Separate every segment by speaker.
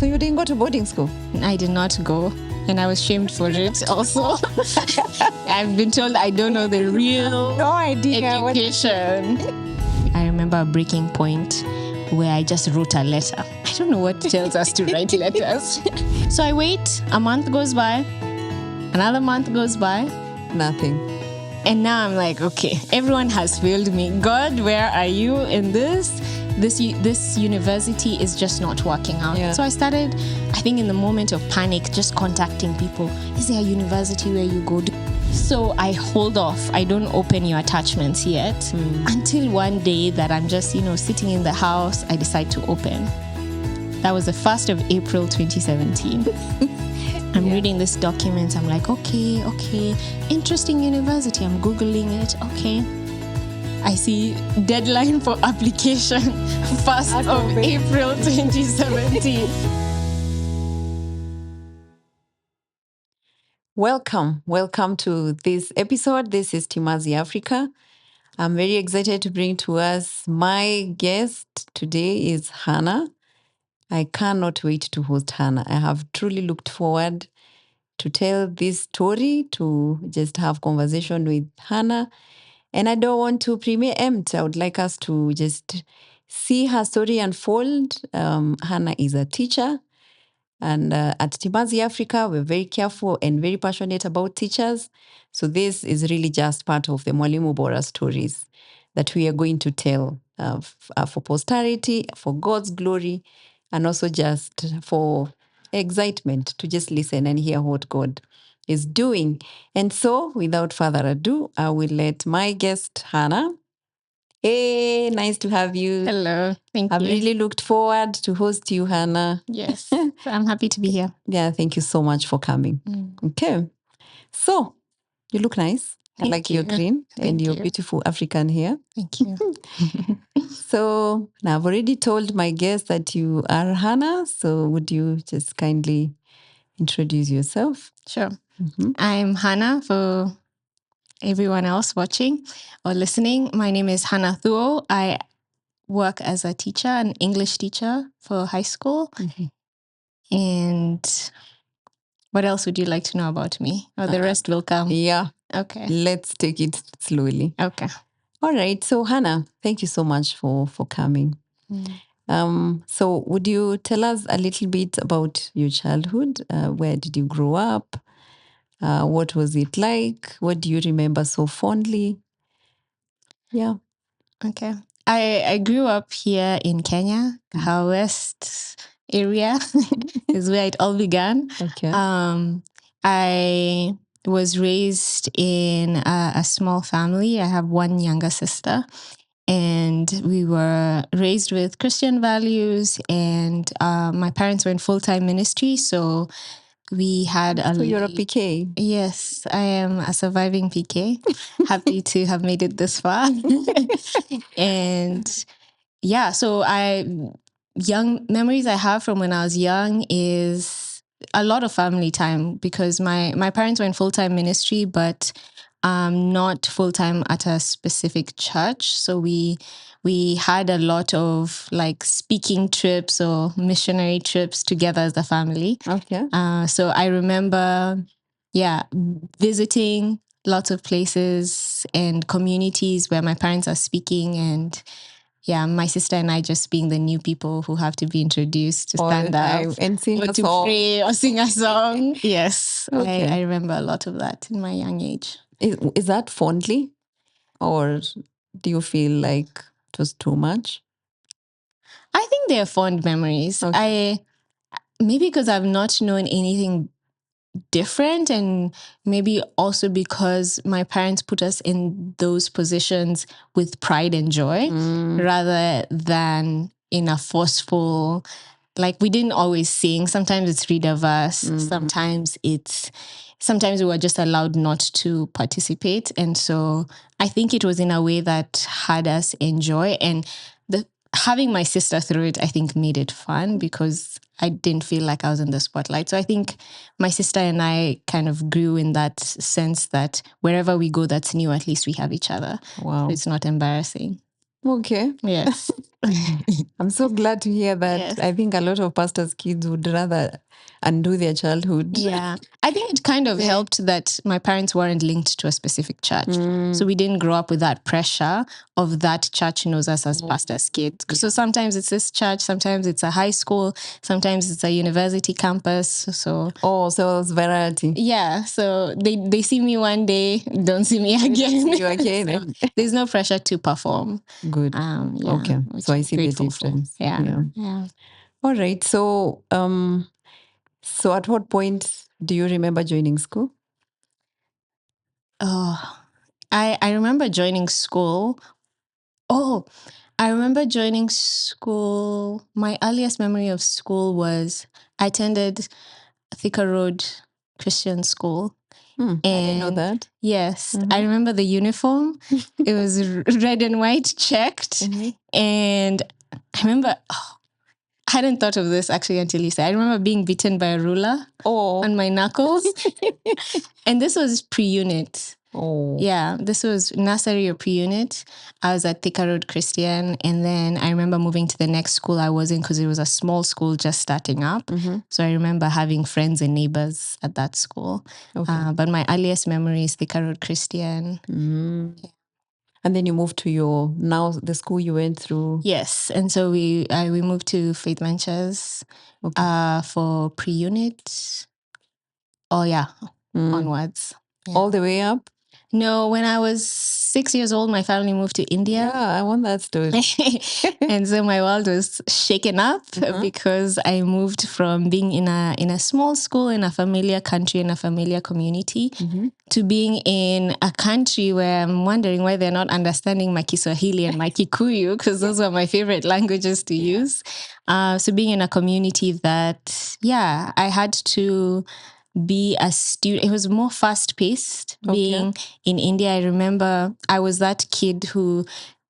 Speaker 1: So you didn't go to boarding school?
Speaker 2: I did not go, and I was shamed for it also. I've been told I don't know the real education. I remember a breaking point where I just wrote a letter. I don't know what tells us to write letters. So I wait, a month goes by, another month goes by.
Speaker 1: Nothing.
Speaker 2: And now I'm like, okay, everyone has failed me. God, where are you in this? This university is just not working out.
Speaker 1: Yeah.
Speaker 2: So I started, I think in the moment of panic, just contacting people. Is there a university where you go? So I hold off. I don't open your attachments yet until one day that I'm just, sitting in the house, I decide to open. That was the 1st of April, 2017. I'm reading this document. I'm like, okay. Interesting university. I'm Googling it. Okay. I see deadline for application 1st of April 2017.
Speaker 1: Welcome to this episode. This is Timazi Africa. I'm very excited to bring to us my guest today is Hannah. I cannot wait to host Hannah. I have truly looked forward to tell this story, to just have conversation with Hannah. And I don't want to preempt. I would like us to just see her story unfold. Hannah is a teacher. And at Timazi Africa, we're very careful and very passionate about teachers. So this is really just part of the Mwalimu Bora stories that we are going to tell for posterity, for God's glory, and also just for excitement to just listen and hear what God is doing. And so, without further ado, I will let my guest, Hannah. Hey, nice to have you.
Speaker 2: Hello. Thank
Speaker 1: I've
Speaker 2: you.
Speaker 1: really looked forward to host you, Hannah.
Speaker 2: Yes. I'm happy to be here.
Speaker 1: Yeah, thank you so much for coming. Okay. So, you look nice. I
Speaker 2: Thank
Speaker 1: like your
Speaker 2: you.
Speaker 1: green and
Speaker 2: Thank
Speaker 1: your
Speaker 2: you.
Speaker 1: beautiful African hair.
Speaker 2: Thank you.
Speaker 1: So, now I've already told my guest that you are Hannah. So, would you just kindly introduce yourself?
Speaker 2: Sure. I'm Hannah for everyone else watching or listening. My name is Hannah Thuo. I work as a teacher, an English teacher for high school. And what else would you like to know about me? Or the rest will come?
Speaker 1: Yeah.
Speaker 2: Okay.
Speaker 1: Let's take it slowly.
Speaker 2: Okay.
Speaker 1: All right. So, Hannah, thank you so much for coming. So would you tell us a little bit about your childhood? Where did you grow up? What was it like? What do you remember so fondly? Yeah.
Speaker 2: Okay. I grew up here in Kenya, Kahawa West area is where it all began.
Speaker 1: Okay.
Speaker 2: I was raised in a small family. I have one younger sister, and we were raised with Christian values, and my parents were in full-time ministry, so we had
Speaker 1: So you're a PK?
Speaker 2: Yes, I am a surviving PK. Happy to have made it this far. And yeah, so young memories I have from when I was young is a lot of family time, because my parents were in full-time ministry, but not full-time at a specific church. So we had a lot of like speaking trips or missionary trips together as a family.
Speaker 1: Okay.
Speaker 2: So I remember, visiting lots of places and communities where my parents are speaking, and my sister and I just being the new people who have to be introduced to stand up
Speaker 1: and sing
Speaker 2: or
Speaker 1: a
Speaker 2: to
Speaker 1: song.
Speaker 2: pray or sing a song. Yes,
Speaker 1: Okay.
Speaker 2: I remember a lot of that in my young age.
Speaker 1: Is that fondly? Or do you feel like it was too much?
Speaker 2: I think they're fond memories.
Speaker 1: Okay.
Speaker 2: Maybe because I've not known anything different, and maybe also because my parents put us in those positions with pride and joy rather than in a forceful, like we didn't always sing. Sometimes it's read a verse. Sometimes we were just allowed not to participate. And so I think it was in a way that had us enjoy, and having my sister through it, I think made it fun because I didn't feel like I was in the spotlight. So I think my sister and I kind of grew in that sense that wherever we go that's new, at least we have each other.
Speaker 1: Wow.
Speaker 2: So it's not embarrassing.
Speaker 1: Okay.
Speaker 2: Yes.
Speaker 1: I'm so glad to hear that.
Speaker 2: Yes.
Speaker 1: I think a lot of pastors' kids would rather undo their childhood.
Speaker 2: Yeah. I think it kind of helped that my parents weren't linked to a specific church. So we didn't grow up with that pressure of that church knows us as pastors' kids. So sometimes it's this church, sometimes it's a high school, sometimes it's a university campus. So
Speaker 1: so it's variety.
Speaker 2: yeah. So they see me one day, don't see me again.
Speaker 1: You again.
Speaker 2: So there's no pressure to perform.
Speaker 1: Good.
Speaker 2: Yeah,
Speaker 1: Okay. So I see the difference.
Speaker 2: Yeah. Yeah.
Speaker 1: All right. So so at what point do you remember joining school?
Speaker 2: Oh, I remember joining school. Oh, I remember joining school. My earliest memory of school was I attended Thika Road Christian School.
Speaker 1: I didn't know that.
Speaker 2: Yes, I remember the uniform. It was red and white checked. And I remember, I hadn't thought of this actually until you said. I remember being beaten by a ruler on my knuckles. And this was pre-unit. Yeah, this was nursery or pre-unit. I was at Thika Road Christian, and then I remember moving to the next school I was in because it was a small school just starting up. So I remember having friends and neighbors at that school. But my earliest memory is Thika Road Christian.
Speaker 1: And then you moved to the school you went through.
Speaker 2: Yes, and so we moved to Faith Ventures for pre-unit. Oh yeah, onwards. Yeah.
Speaker 1: All the way up?
Speaker 2: No, when I was 6 years old, my family moved to India.
Speaker 1: Yeah, I want that story.
Speaker 2: And so my world was shaken up because I moved from being in a small school in a familiar country, in a familiar community, to being in a country where I'm wondering why they're not understanding my Kiswahili and my Kikuyu, because those were my favorite languages to use. So being in a community that, I had to be a student. It was more fast paced. Being in India, I remember I was that kid who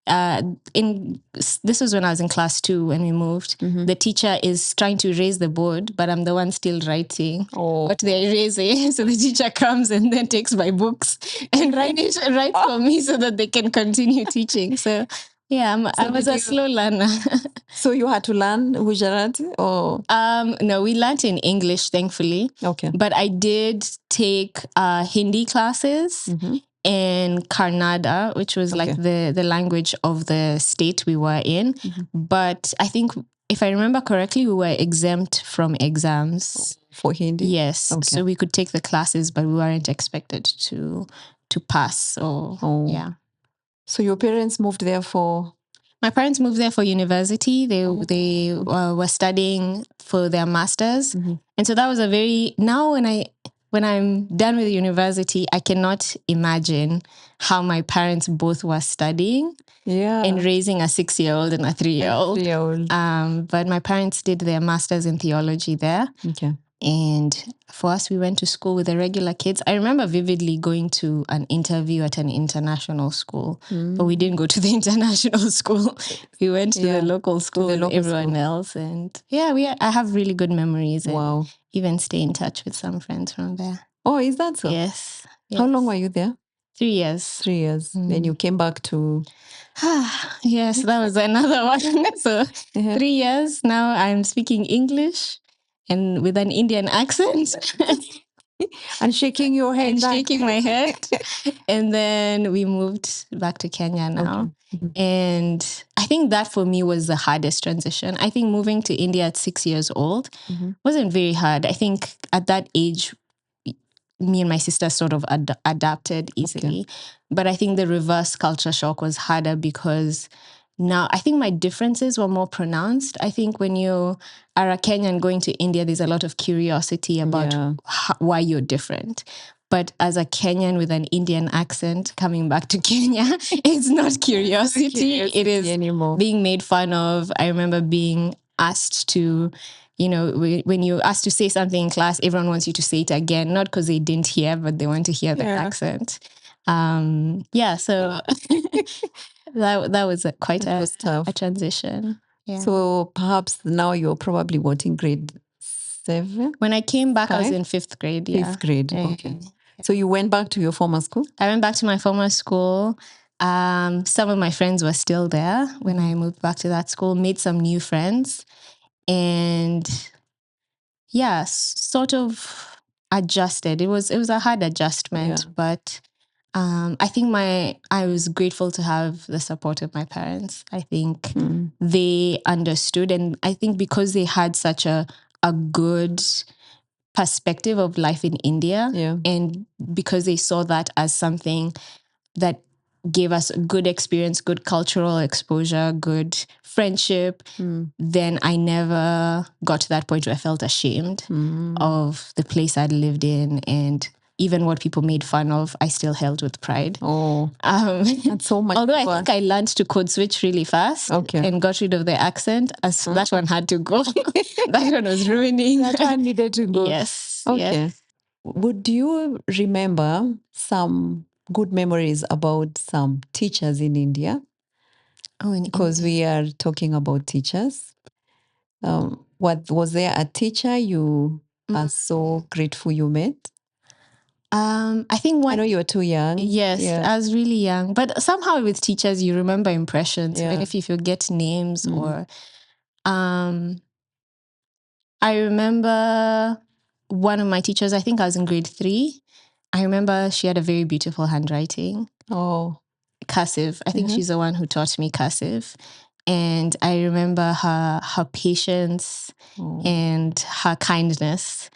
Speaker 2: this was when I was in class 2 when we moved. The teacher is trying to erase the board, but I'm the one still writing what they're erasing. So the teacher comes and then takes my books and writes for me so that they can continue teaching. So yeah, I was a slow learner.
Speaker 1: So you had to learn Gujarati or?
Speaker 2: No, we learned in English, thankfully.
Speaker 1: Okay.
Speaker 2: But I did take Hindi classes in Kannada, which was like the language of the state we were in. But I think, if I remember correctly, we were exempt from exams.
Speaker 1: For Hindi?
Speaker 2: Yes. Okay. So we could take the classes, but we weren't expected to pass. So, yeah.
Speaker 1: So your parents moved there for?
Speaker 2: My parents moved there for university. They were studying for their masters. And so that was now when I'm done with university, I cannot imagine how my parents both were studying and raising a 6-year-old and a 3-year-old. But my parents did their masters in theology there. Okay. And for us, we went to school with the regular kids. I remember vividly going to an interview at an international school, but we didn't go to the international school. We went to the local school with everyone else. And I have really good memories. Wow. And even stay in touch with some friends from there.
Speaker 1: Oh, is that so?
Speaker 2: Yes.
Speaker 1: How long were you there?
Speaker 2: 3 years.
Speaker 1: 3 years. Then you came back to...
Speaker 2: Yes, that was another one. So 3 years. Now I'm speaking English and with an Indian accent.
Speaker 1: And shaking your head.
Speaker 2: And shaking my head. And then we moved back to Kenya now. Okay. And I think that for me was the hardest transition. I think moving to India at 6 years old wasn't very hard. I think at that age, me and my sister sort of adapted easily. Okay. But I think the reverse culture shock was harder because now I think my differences were more pronounced. I think when you are a Kenyan going to India, there's a lot of curiosity about why you're different. But as a Kenyan with an Indian accent coming back to Kenya, it's not curiosity. It is anymore. Being made fun of. I remember being asked to, when you're asked to say something in class, everyone wants you to say it again, not because they didn't hear, but they want to hear the accent. So that was quite a transition. Yeah.
Speaker 1: So perhaps now you're probably in grade 7?
Speaker 2: When I came back, 5? I was in 5th grade. Yeah.
Speaker 1: 5th grade, okay. So you went back to your former school?
Speaker 2: I went back to my former school. Some of my friends were still there when I moved back to that school, made some new friends, and yeah, sort of adjusted. It was a hard adjustment,
Speaker 1: Yeah.
Speaker 2: but I think I was grateful to have the support of my parents. I think they understood, and I think because they had such a good perspective of life in India,
Speaker 1: Yeah.
Speaker 2: and because they saw that as something that gave us good experience, good cultural exposure, good friendship, then I never got to that point where I felt ashamed of the place I'd lived in, and even what people made fun of, I still held with pride.
Speaker 1: Oh, that's so much.
Speaker 2: Although I think I learned to code switch really fast and got rid of the accent, as that one had to go. That one was ruining.
Speaker 1: That one needed to go.
Speaker 2: Yes.
Speaker 1: Okay.
Speaker 2: Yes.
Speaker 1: Would you remember some good memories about some teachers in India?
Speaker 2: Oh,
Speaker 1: because we are talking about teachers. What was there a teacher you are so grateful you met?
Speaker 2: I think
Speaker 1: I know you were too young.
Speaker 2: Yes,
Speaker 1: Yeah.
Speaker 2: I was really young. But somehow with teachers, you remember impressions,
Speaker 1: Yeah.
Speaker 2: even if you forget names or. I remember one of my teachers, I think I was in grade 3. I remember she had a very beautiful handwriting.
Speaker 1: Oh.
Speaker 2: Cursive. I think she's the one who taught me cursive. And I remember her patience and her kindness.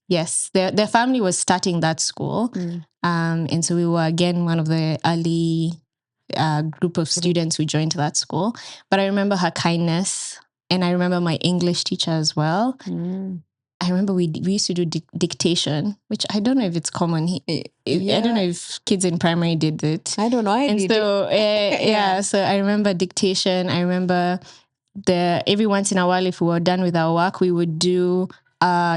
Speaker 2: Yes, their family was starting that school. And so we were, again, one of the early group of students who joined that school. But I remember her kindness, and I remember my English teacher as well. I remember we used to do dictation, which I don't know if it's common. I don't know if kids in primary did it.
Speaker 1: I don't know. I did it.
Speaker 2: Yeah, so I remember dictation. I remember every once in a while, if we were done with our work, we would do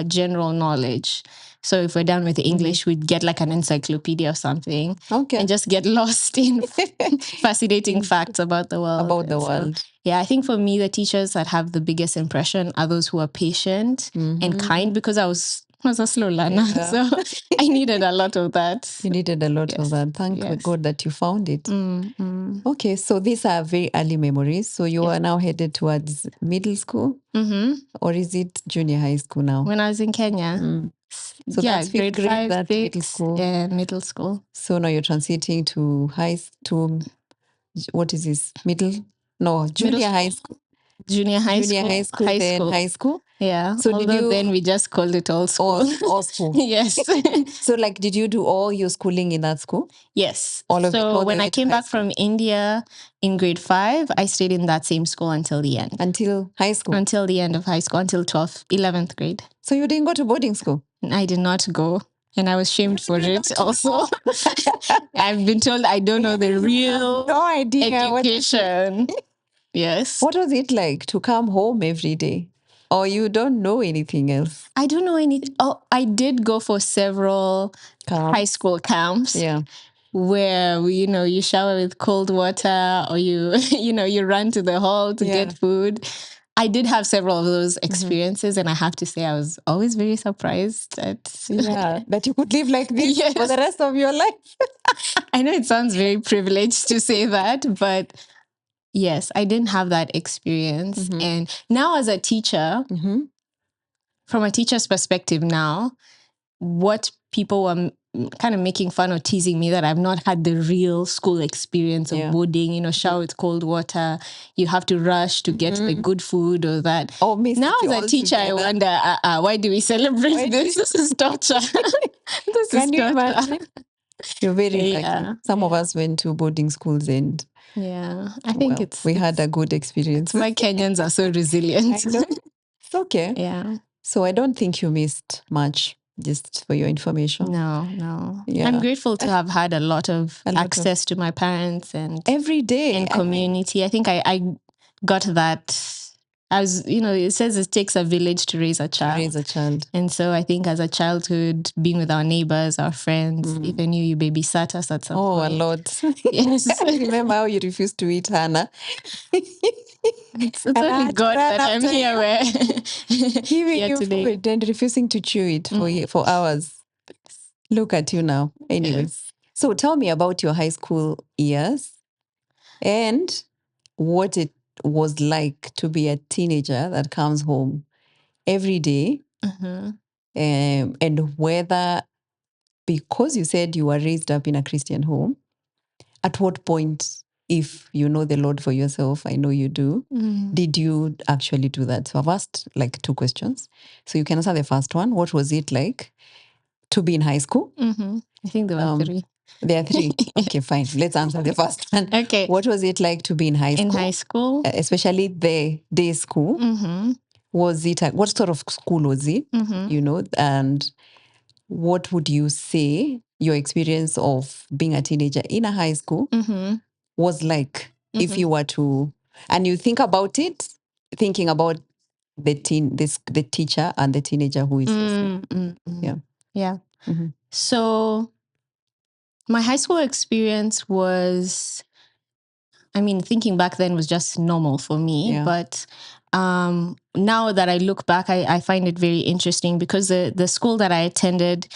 Speaker 2: general knowledge. So if we're done with English, we'd get like an encyclopedia or something, and just get lost in fascinating facts about the world.
Speaker 1: About the world.
Speaker 2: Yeah, I think for me, the teachers that have the biggest impression are those who are patient and kind, because I was a slow learner, so I needed a lot of that.
Speaker 1: You needed a lot of that. Thank God that you found it. Okay, so these are very early memories. So you are now headed towards middle school, or is it junior high school now?
Speaker 2: When I was in Kenya.
Speaker 1: So that's
Speaker 2: grade 5,
Speaker 1: that's
Speaker 2: 6,
Speaker 1: middle school.
Speaker 2: Middle school.
Speaker 1: So now you're transiting to what is this? Junior high school.
Speaker 2: Junior high school,
Speaker 1: then high school.
Speaker 2: Yeah.
Speaker 1: So
Speaker 2: although then we just called it all school.
Speaker 1: All school.
Speaker 2: Yes.
Speaker 1: So did you do all your schooling in that school?
Speaker 2: Yes.
Speaker 1: All of it,
Speaker 2: so when I came back from India in grade 5, I stayed in that same school until the end.
Speaker 1: Until high school?
Speaker 2: Until the end of high school, until 11th grade.
Speaker 1: So you didn't go to boarding school?
Speaker 2: I did not go. And I was shamed for it also. I've been told I don't know the real education. Yes.
Speaker 1: What was it like to come home every day? Or you don't know anything else?
Speaker 2: I don't know anything. Oh, I did go for several high school camps.
Speaker 1: Yeah.
Speaker 2: Where you shower with cold water, or you run to the hall to get food. I did have several of those experiences, and I have to say I was always very surprised
Speaker 1: that you could live like this for the rest of your life.
Speaker 2: I know it sounds very privileged to say that, but yes, I didn't have that experience. And now as a teacher, from a teacher's perspective now, what people were kind of making fun or teasing me that I've not had the real school experience of boarding, shower with cold water. You have to rush to get the good food or that.
Speaker 1: Oh,
Speaker 2: now as a teacher, I wonder, why do we celebrate this? This is torture.
Speaker 1: Can you imagine? You're very lucky. Some of us went to boarding schools and
Speaker 2: I think
Speaker 1: we had a good experience.
Speaker 2: My Kenyans are so resilient.
Speaker 1: I know. It's okay.
Speaker 2: Yeah.
Speaker 1: So I don't think you missed much, just for your information.
Speaker 2: No.
Speaker 1: Yeah.
Speaker 2: I'm grateful to have had a lot of access to my parents and
Speaker 1: every day
Speaker 2: and community. I think I got that. As it says it takes a village to raise a child. And so I think as a childhood, being with our neighbors, our friends, even you babysat us at some point.
Speaker 1: Oh, a lot.
Speaker 2: Yes.
Speaker 1: I remember how you refused to eat, Hannah.
Speaker 2: It's only God that I'm here where
Speaker 1: giving you food and refusing to chew it for hours. Look at you now. Anyways. So tell me about your high school years and what it was like to be a teenager that comes home every day, and whether, because you said you were raised up in a Christian home, at what point, if you know the Lord for yourself, I know you do, did you actually do that? So I've asked like 2 questions. So you can answer the first one. What was it like to be in high school?
Speaker 2: I think there were 3.
Speaker 1: There are 3. Okay, fine. Let's answer the first one.
Speaker 2: Okay.
Speaker 1: What was it like to be in high school?
Speaker 2: In high school?
Speaker 1: Especially the day school. Was it, what sort of school was it? You know, and what would you say your experience of being a teenager in a high school was like if you were to, and you think about it, thinking about the teacher and the teenager who is listening.
Speaker 2: Yeah. So my high school experience was, I mean, thinking back then was just normal for me.
Speaker 1: Yeah.
Speaker 2: But now that I look back, I find it very interesting because the school that I attended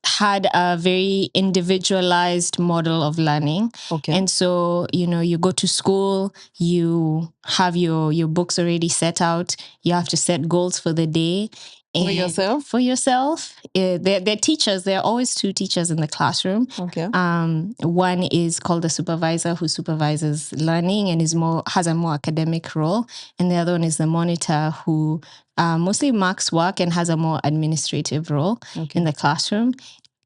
Speaker 2: had a very individualized model of learning.
Speaker 1: Okay.
Speaker 2: And so, you know, you go to school, you have your books already set out, you have to set goals for the day.
Speaker 1: For yourself?
Speaker 2: For yourself. They're teachers. There are always 2 teachers in the classroom.
Speaker 1: Okay.
Speaker 2: One is called the supervisor, who supervises learning and has a more academic role. And the other one is the monitor, who mostly marks work and has a more administrative role in the classroom.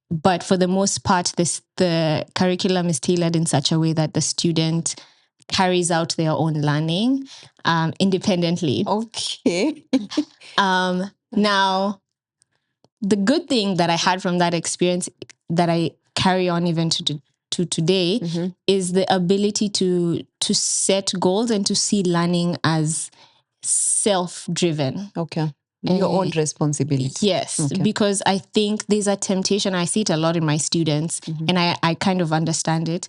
Speaker 2: But for the most part, the curriculum is tailored in such a way that the student carries out their own learning independently.
Speaker 1: Okay.
Speaker 2: Now, the good thing that I had from that experience that I carry on even to today is the ability to set goals and to see learning as self-driven.
Speaker 1: Okay. Your own responsibility.
Speaker 2: Yes,
Speaker 1: Okay.
Speaker 2: because I think there's a temptation. I see it a lot in my students, and I kind of understand it,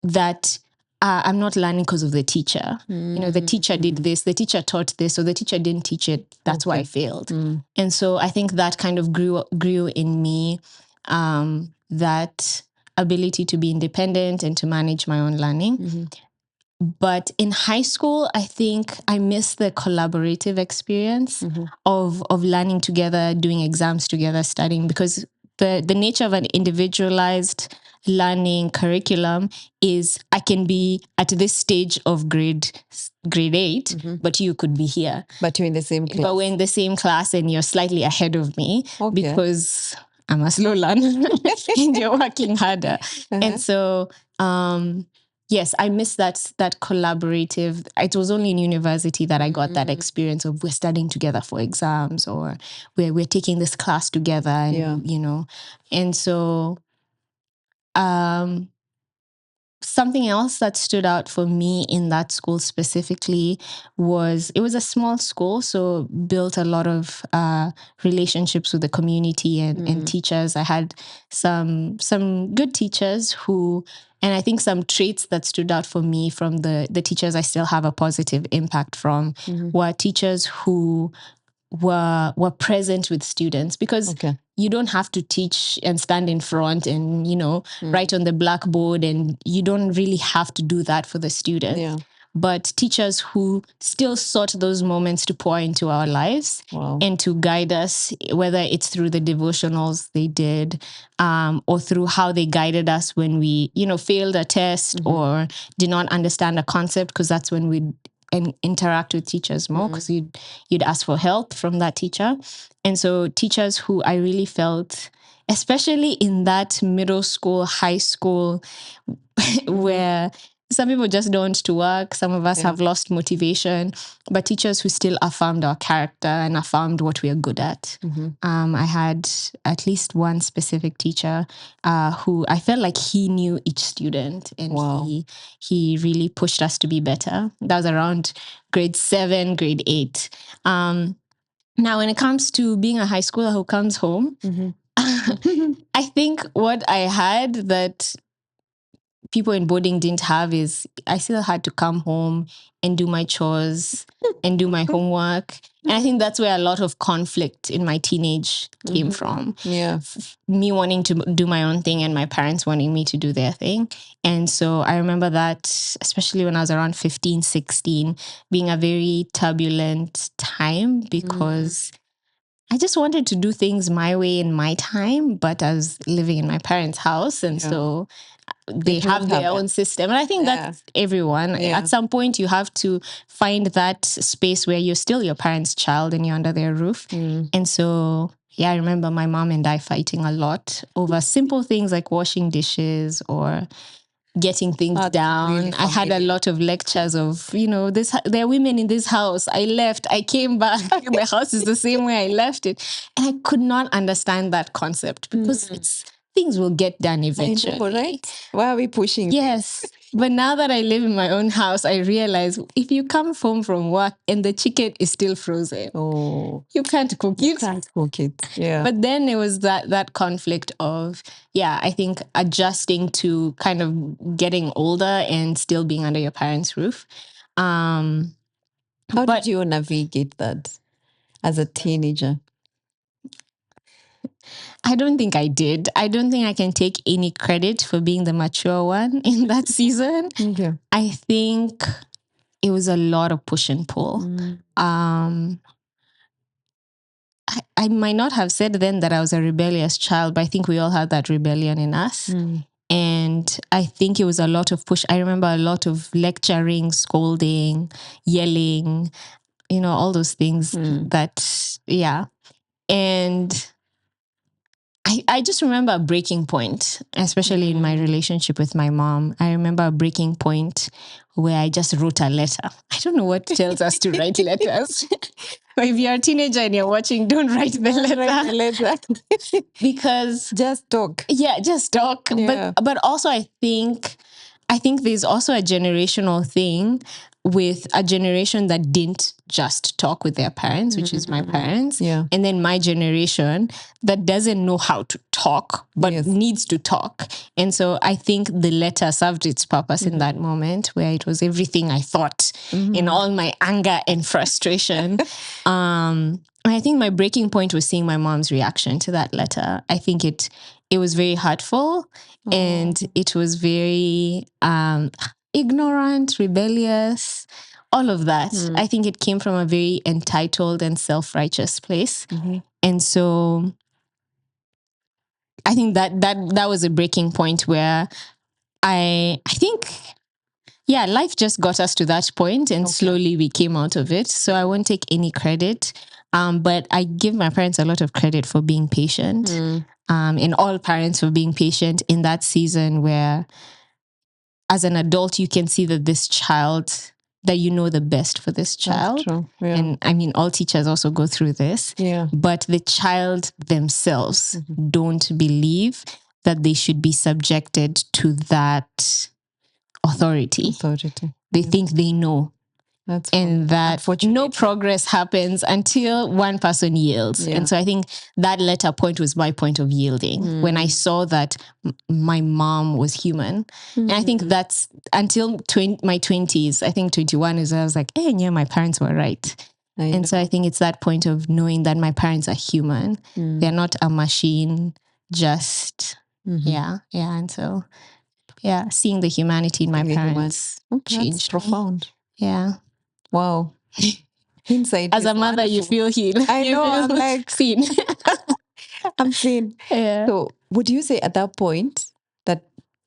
Speaker 2: that I'm not learning because of the teacher. You know, the teacher did this, the teacher taught this, or the teacher didn't teach it. That's why I failed. And so I think that kind of grew in me, that ability to be independent and to manage my own learning. But in high school, I think I missed the collaborative experience of learning together, doing exams together, studying, because the nature of an individualized learning curriculum is I can be at this stage of grade 8, but you could be here.
Speaker 1: But you're in the same class.
Speaker 2: But we're in the same class and you're slightly ahead of me because I'm a slow learner and you're working harder. And so, yes, I miss that collaborative. It was only in university that I got that experience of we're studying together for exams, or we're taking this class together, and you know. And so something else that stood out for me in that school specifically was it was a small school, so built a lot of relationships with the community and teachers. I had some good teachers who, and I think some traits that stood out for me from the teachers I still have a positive impact from were teachers who were present with students, because you don't have to teach and stand in front and, you know, write on the blackboard, and you don't really have to do that for the students. But teachers who still sought those moments to pour into our lives and to guide us, whether it's through the devotionals they did, or through how they guided us when we, you know, failed a test or did not understand a concept, because that's when we'd interact with teachers more, because you'd ask for help from that teacher. And so teachers who I really felt, especially in that middle school, high school, where some people just don't want to work, some of us have lost motivation, but teachers who still affirmed our character and affirmed what we are good at. I had at least one specific teacher who I felt like he knew each student, and he really pushed us to be better. That was around grade 7, grade 8. Now, when it comes to being a high schooler who comes home, I think what I had that people in boarding didn't have is I still had to come home and do my chores and do my homework. And I think that's where a lot of conflict in my teenage came from.
Speaker 1: Yeah.
Speaker 2: Me wanting to do my own thing and my parents wanting me to do their thing. And so I remember that, especially when I was around 15, 16, being a very turbulent time because I just wanted to do things my way in my time, but I was living in my parents' house. And so they have their own system. And I think that's everyone.
Speaker 1: Yeah.
Speaker 2: At some point, you have to find that space where you're still your parents' child and you're under their roof. And so, yeah, I remember my mom and I fighting a lot over simple things like washing dishes or getting things down. Really, I had a lot of lectures of, there are women in this house. I left, I came back. My house is the same way I left it. And I could not understand that concept because things will get done eventually.
Speaker 1: I know, right? Why are we pushing?
Speaker 2: Yes. But now that I live in my own house, I realize if you come home from work and the chicken is still frozen, you can't cook it.
Speaker 1: You can't cook it. Yeah.
Speaker 2: But then it was that conflict of, I think adjusting to kind of getting older and still being under your parents' roof.
Speaker 1: How did you navigate that as a teenager?
Speaker 2: I don't think I did. I don't think I can take any credit for being the mature one in that season.
Speaker 1: Okay.
Speaker 2: I think it was a lot of push and pull. I might not have said then that I was a rebellious child, but I think we all had that rebellion in us. And I think it was a lot of push. I remember a lot of lecturing, scolding, yelling, all those things that, And I just remember a breaking point, especially in my relationship with my mom. I remember a breaking point where I just wrote a letter. I don't know what tells us to write letters. But if you're a teenager and you're watching, don't write the letter. Because
Speaker 1: just talk.
Speaker 2: Yeah, just talk. Yeah. But also I think there's also a generational thing with a generation that didn't just talk with their parents, which is my parents.
Speaker 1: Yeah.
Speaker 2: And then my generation that doesn't know how to talk, but needs to talk. And so I think the letter served its purpose in that moment where it was everything I thought in all my anger and frustration. I think my breaking point was seeing my mom's reaction to that letter. I think it was very hurtful and it was very ignorant, rebellious, all of that. I think it came from a very entitled and self-righteous place. And so I think that was a breaking point where I think, life just got us to that point and slowly we came out of it. So I won't take any credit. But I give my parents a lot of credit for being patient. And all parents for being patient in that season where as an adult, you can see that this child, that you know the best for this child.
Speaker 1: That's true. Yeah.
Speaker 2: And I mean, all teachers also go through this. Yeah. But the child themselves don't believe that they should be subjected to that authority. They think they know. And that no progress happens until one person yields. And so I think that letter point was my point of yielding when I saw that my mom was human. And I think that's until my 20s, I think 21 is I was like, hey, yeah, my parents were right. And so I think it's that point of knowing that my parents are human. They're not a machine, just, And so, seeing the humanity in my parents changed.
Speaker 1: That's profound.
Speaker 2: Yeah.
Speaker 1: Wow. Inside
Speaker 2: as a mother, wonderful. You feel healed.
Speaker 1: I know. I'm like
Speaker 2: seen.
Speaker 1: I'm seen. Yeah. So would you say at that point that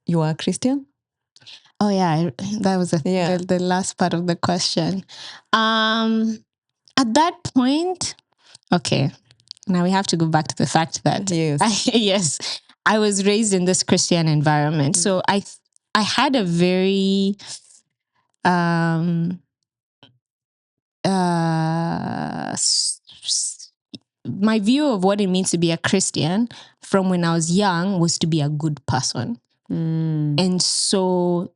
Speaker 1: you are a Christian?
Speaker 2: Oh yeah, that was the last part of the question. At that point, okay. Now we have to go back to the fact that I was raised in this Christian environment. So I had a very my view of what it means to be a Christian from when I was young was to be a good person. And so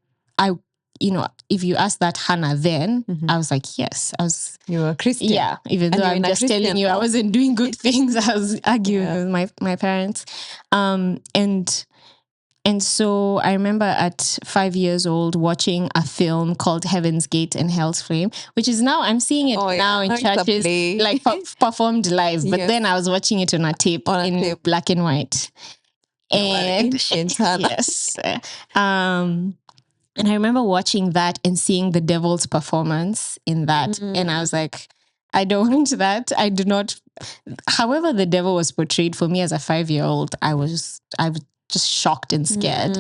Speaker 2: if you ask that Hannah then, I was like, yes, you were a Christian. Yeah, even though I'm just telling you I wasn't doing good things, I was arguing with my parents. And And so I remember at 5 years old watching a film called Heaven's Gate and Hell's Flame, which is now, I'm seeing it now in
Speaker 1: Now it's a
Speaker 2: churches,
Speaker 1: play.
Speaker 2: like performed live. But
Speaker 1: Yes.
Speaker 2: then I was watching it on a tape in black and white.
Speaker 1: You are
Speaker 2: And
Speaker 1: ancient, Hannah.
Speaker 2: yes. And I remember watching that and seeing the devil's performance in that. And I was like, I don't want that. I do not. However, the devil was portrayed for me as a 5-year-old, I was just shocked and scared.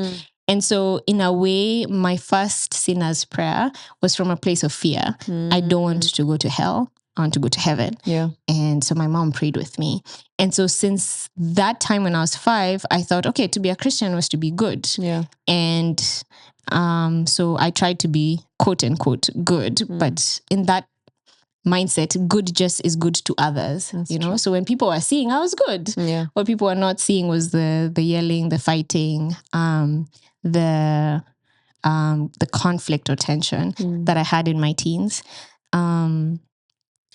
Speaker 2: And so, in a way, my first sinner's prayer was from a place of fear. I don't want to go to hell. I want to go to heaven.
Speaker 1: Yeah.
Speaker 2: And so my mom prayed with me. And so since that time when I was 5, I thought, okay, to be a Christian was to be good.
Speaker 1: Yeah.
Speaker 2: And so I tried to be quote unquote good, but in that mindset, good just is good to others.
Speaker 1: That's
Speaker 2: you know.
Speaker 1: true.
Speaker 2: So when people were seeing, I was good.
Speaker 1: Yeah.
Speaker 2: What people were not seeing was the yelling, the fighting, the conflict or tension that I had in my teens.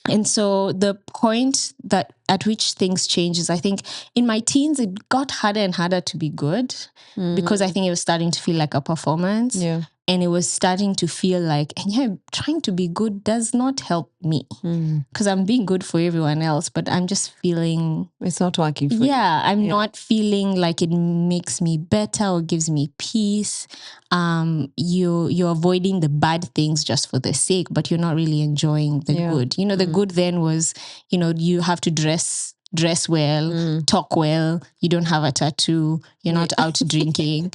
Speaker 2: And so the point that at which things change is, I think in my teens, it got harder and harder to be good because I think it was starting to feel like a performance.
Speaker 1: Yeah.
Speaker 2: And it was starting to feel like, and yeah, trying to be good does not help me because I'm being good for everyone else, but I'm just feeling
Speaker 1: it's not working for you.
Speaker 2: Yeah, I'm not feeling like it makes me better or gives me peace. You're avoiding the bad things just for the sake, but you're not really enjoying the good. You know, the good then was, you know, you have to dress well, talk well, you don't have a tattoo, you're not out drinking.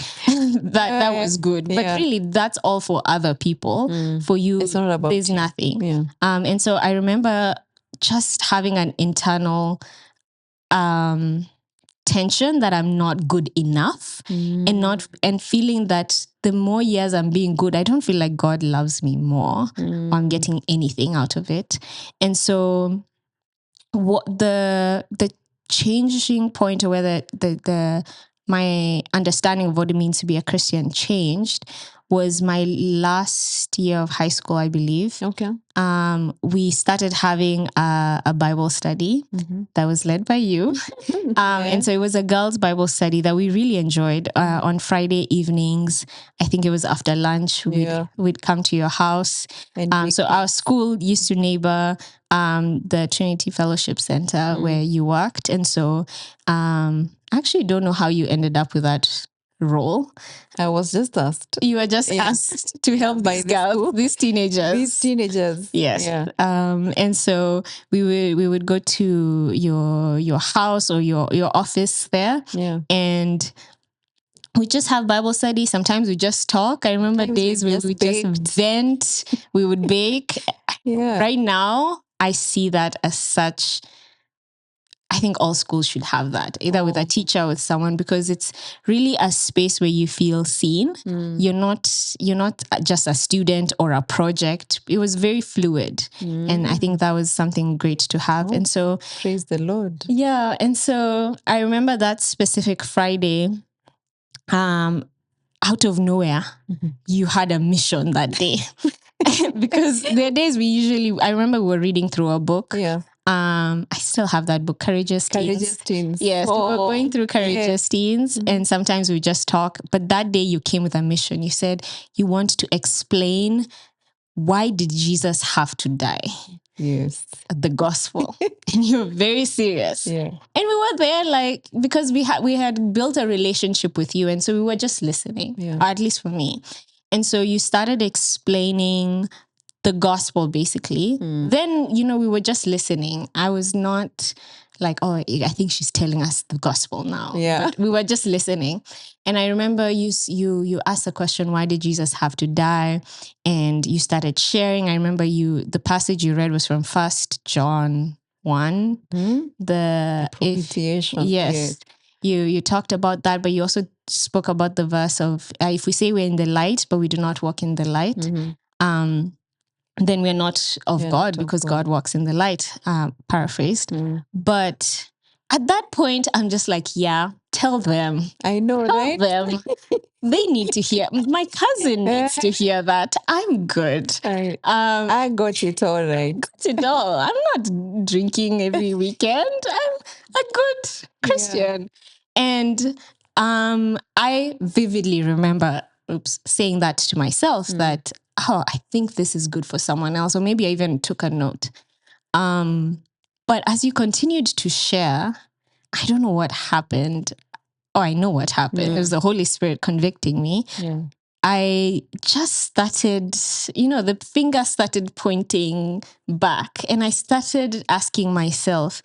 Speaker 2: that was good. But really, that's all for other people. For you,
Speaker 1: it's not about
Speaker 2: there's
Speaker 1: you.
Speaker 2: nothing.
Speaker 1: Yeah.
Speaker 2: And so I remember just having an internal tension that I'm not good enough and feeling that the more years I'm being good, I don't feel like God loves me more or I'm getting anything out of it. And so what the changing point, or whether the my understanding of what it means to be a Christian changed, was my last year of high school, I believe.
Speaker 1: Okay.
Speaker 2: We started having a Bible study that was led by you. And so it was a girls' Bible study that we really enjoyed on Friday evenings. I think it was after lunch. We'd come to your house. So our school used to neighbor the Trinity Fellowship Center where you worked. And so I actually don't know how you ended up with that role.
Speaker 1: I was just asked.
Speaker 2: You were just asked to help by these teenagers. Yes.
Speaker 1: Yeah.
Speaker 2: And so we would go to your house or your office there.
Speaker 1: Yeah.
Speaker 2: And we just have Bible study. Sometimes we just talk. I remember days where we just vent. We would bake.
Speaker 1: Yeah.
Speaker 2: Right now, I see that as such. I think all schools should have that, either with a teacher or with someone, because it's really a space where you feel seen. You're not just a student or a project. It was very fluid. And I think that was something great to have. And so
Speaker 1: praise the Lord.
Speaker 2: Yeah. And so I remember that specific Friday, out of nowhere, you had a mission that day. Because there are days I remember we were reading through a book.
Speaker 1: Yeah.
Speaker 2: I still have that book, Courageous Teens. Yes, we were going through Courageous Teens, and sometimes we just talk. But that day you came with a mission. You said you want to explain, why did Jesus have to die?
Speaker 1: Yes.
Speaker 2: The gospel. And you're very serious.
Speaker 1: Yeah.
Speaker 2: And we were there because we had built a relationship with you, and so we were just listening, or at least for me. And so you started explaining the gospel, basically. Then, we were just listening. I was not like, oh, I think she's telling us the gospel now.
Speaker 1: Yeah.
Speaker 2: But we were just listening. And I remember you asked the question, why did Jesus have to die? And you started sharing. I remember the passage you read was from 1 John 1. The
Speaker 1: propitiation.
Speaker 2: Yes. You talked about that, but you also spoke about the verse of, if we say we're in the light, but we do not walk in the light, then we're not of God, because God walks in the light, paraphrased. But at that point, I'm just like, tell them.
Speaker 1: I know, right?
Speaker 2: Tell them. They need to hear. My cousin needs to hear that. I'm good.
Speaker 1: I got it all right.
Speaker 2: Got it all. I'm not drinking every weekend. I'm a good Christian. And I vividly remember saying that to myself that, I think this is good for someone else, or maybe I even took a note. But as you continued to share, I don't know what happened. Oh, I know what happened. It was the Holy Spirit convicting me.
Speaker 1: Yeah.
Speaker 2: I just started, the finger started pointing back, and I started asking myself,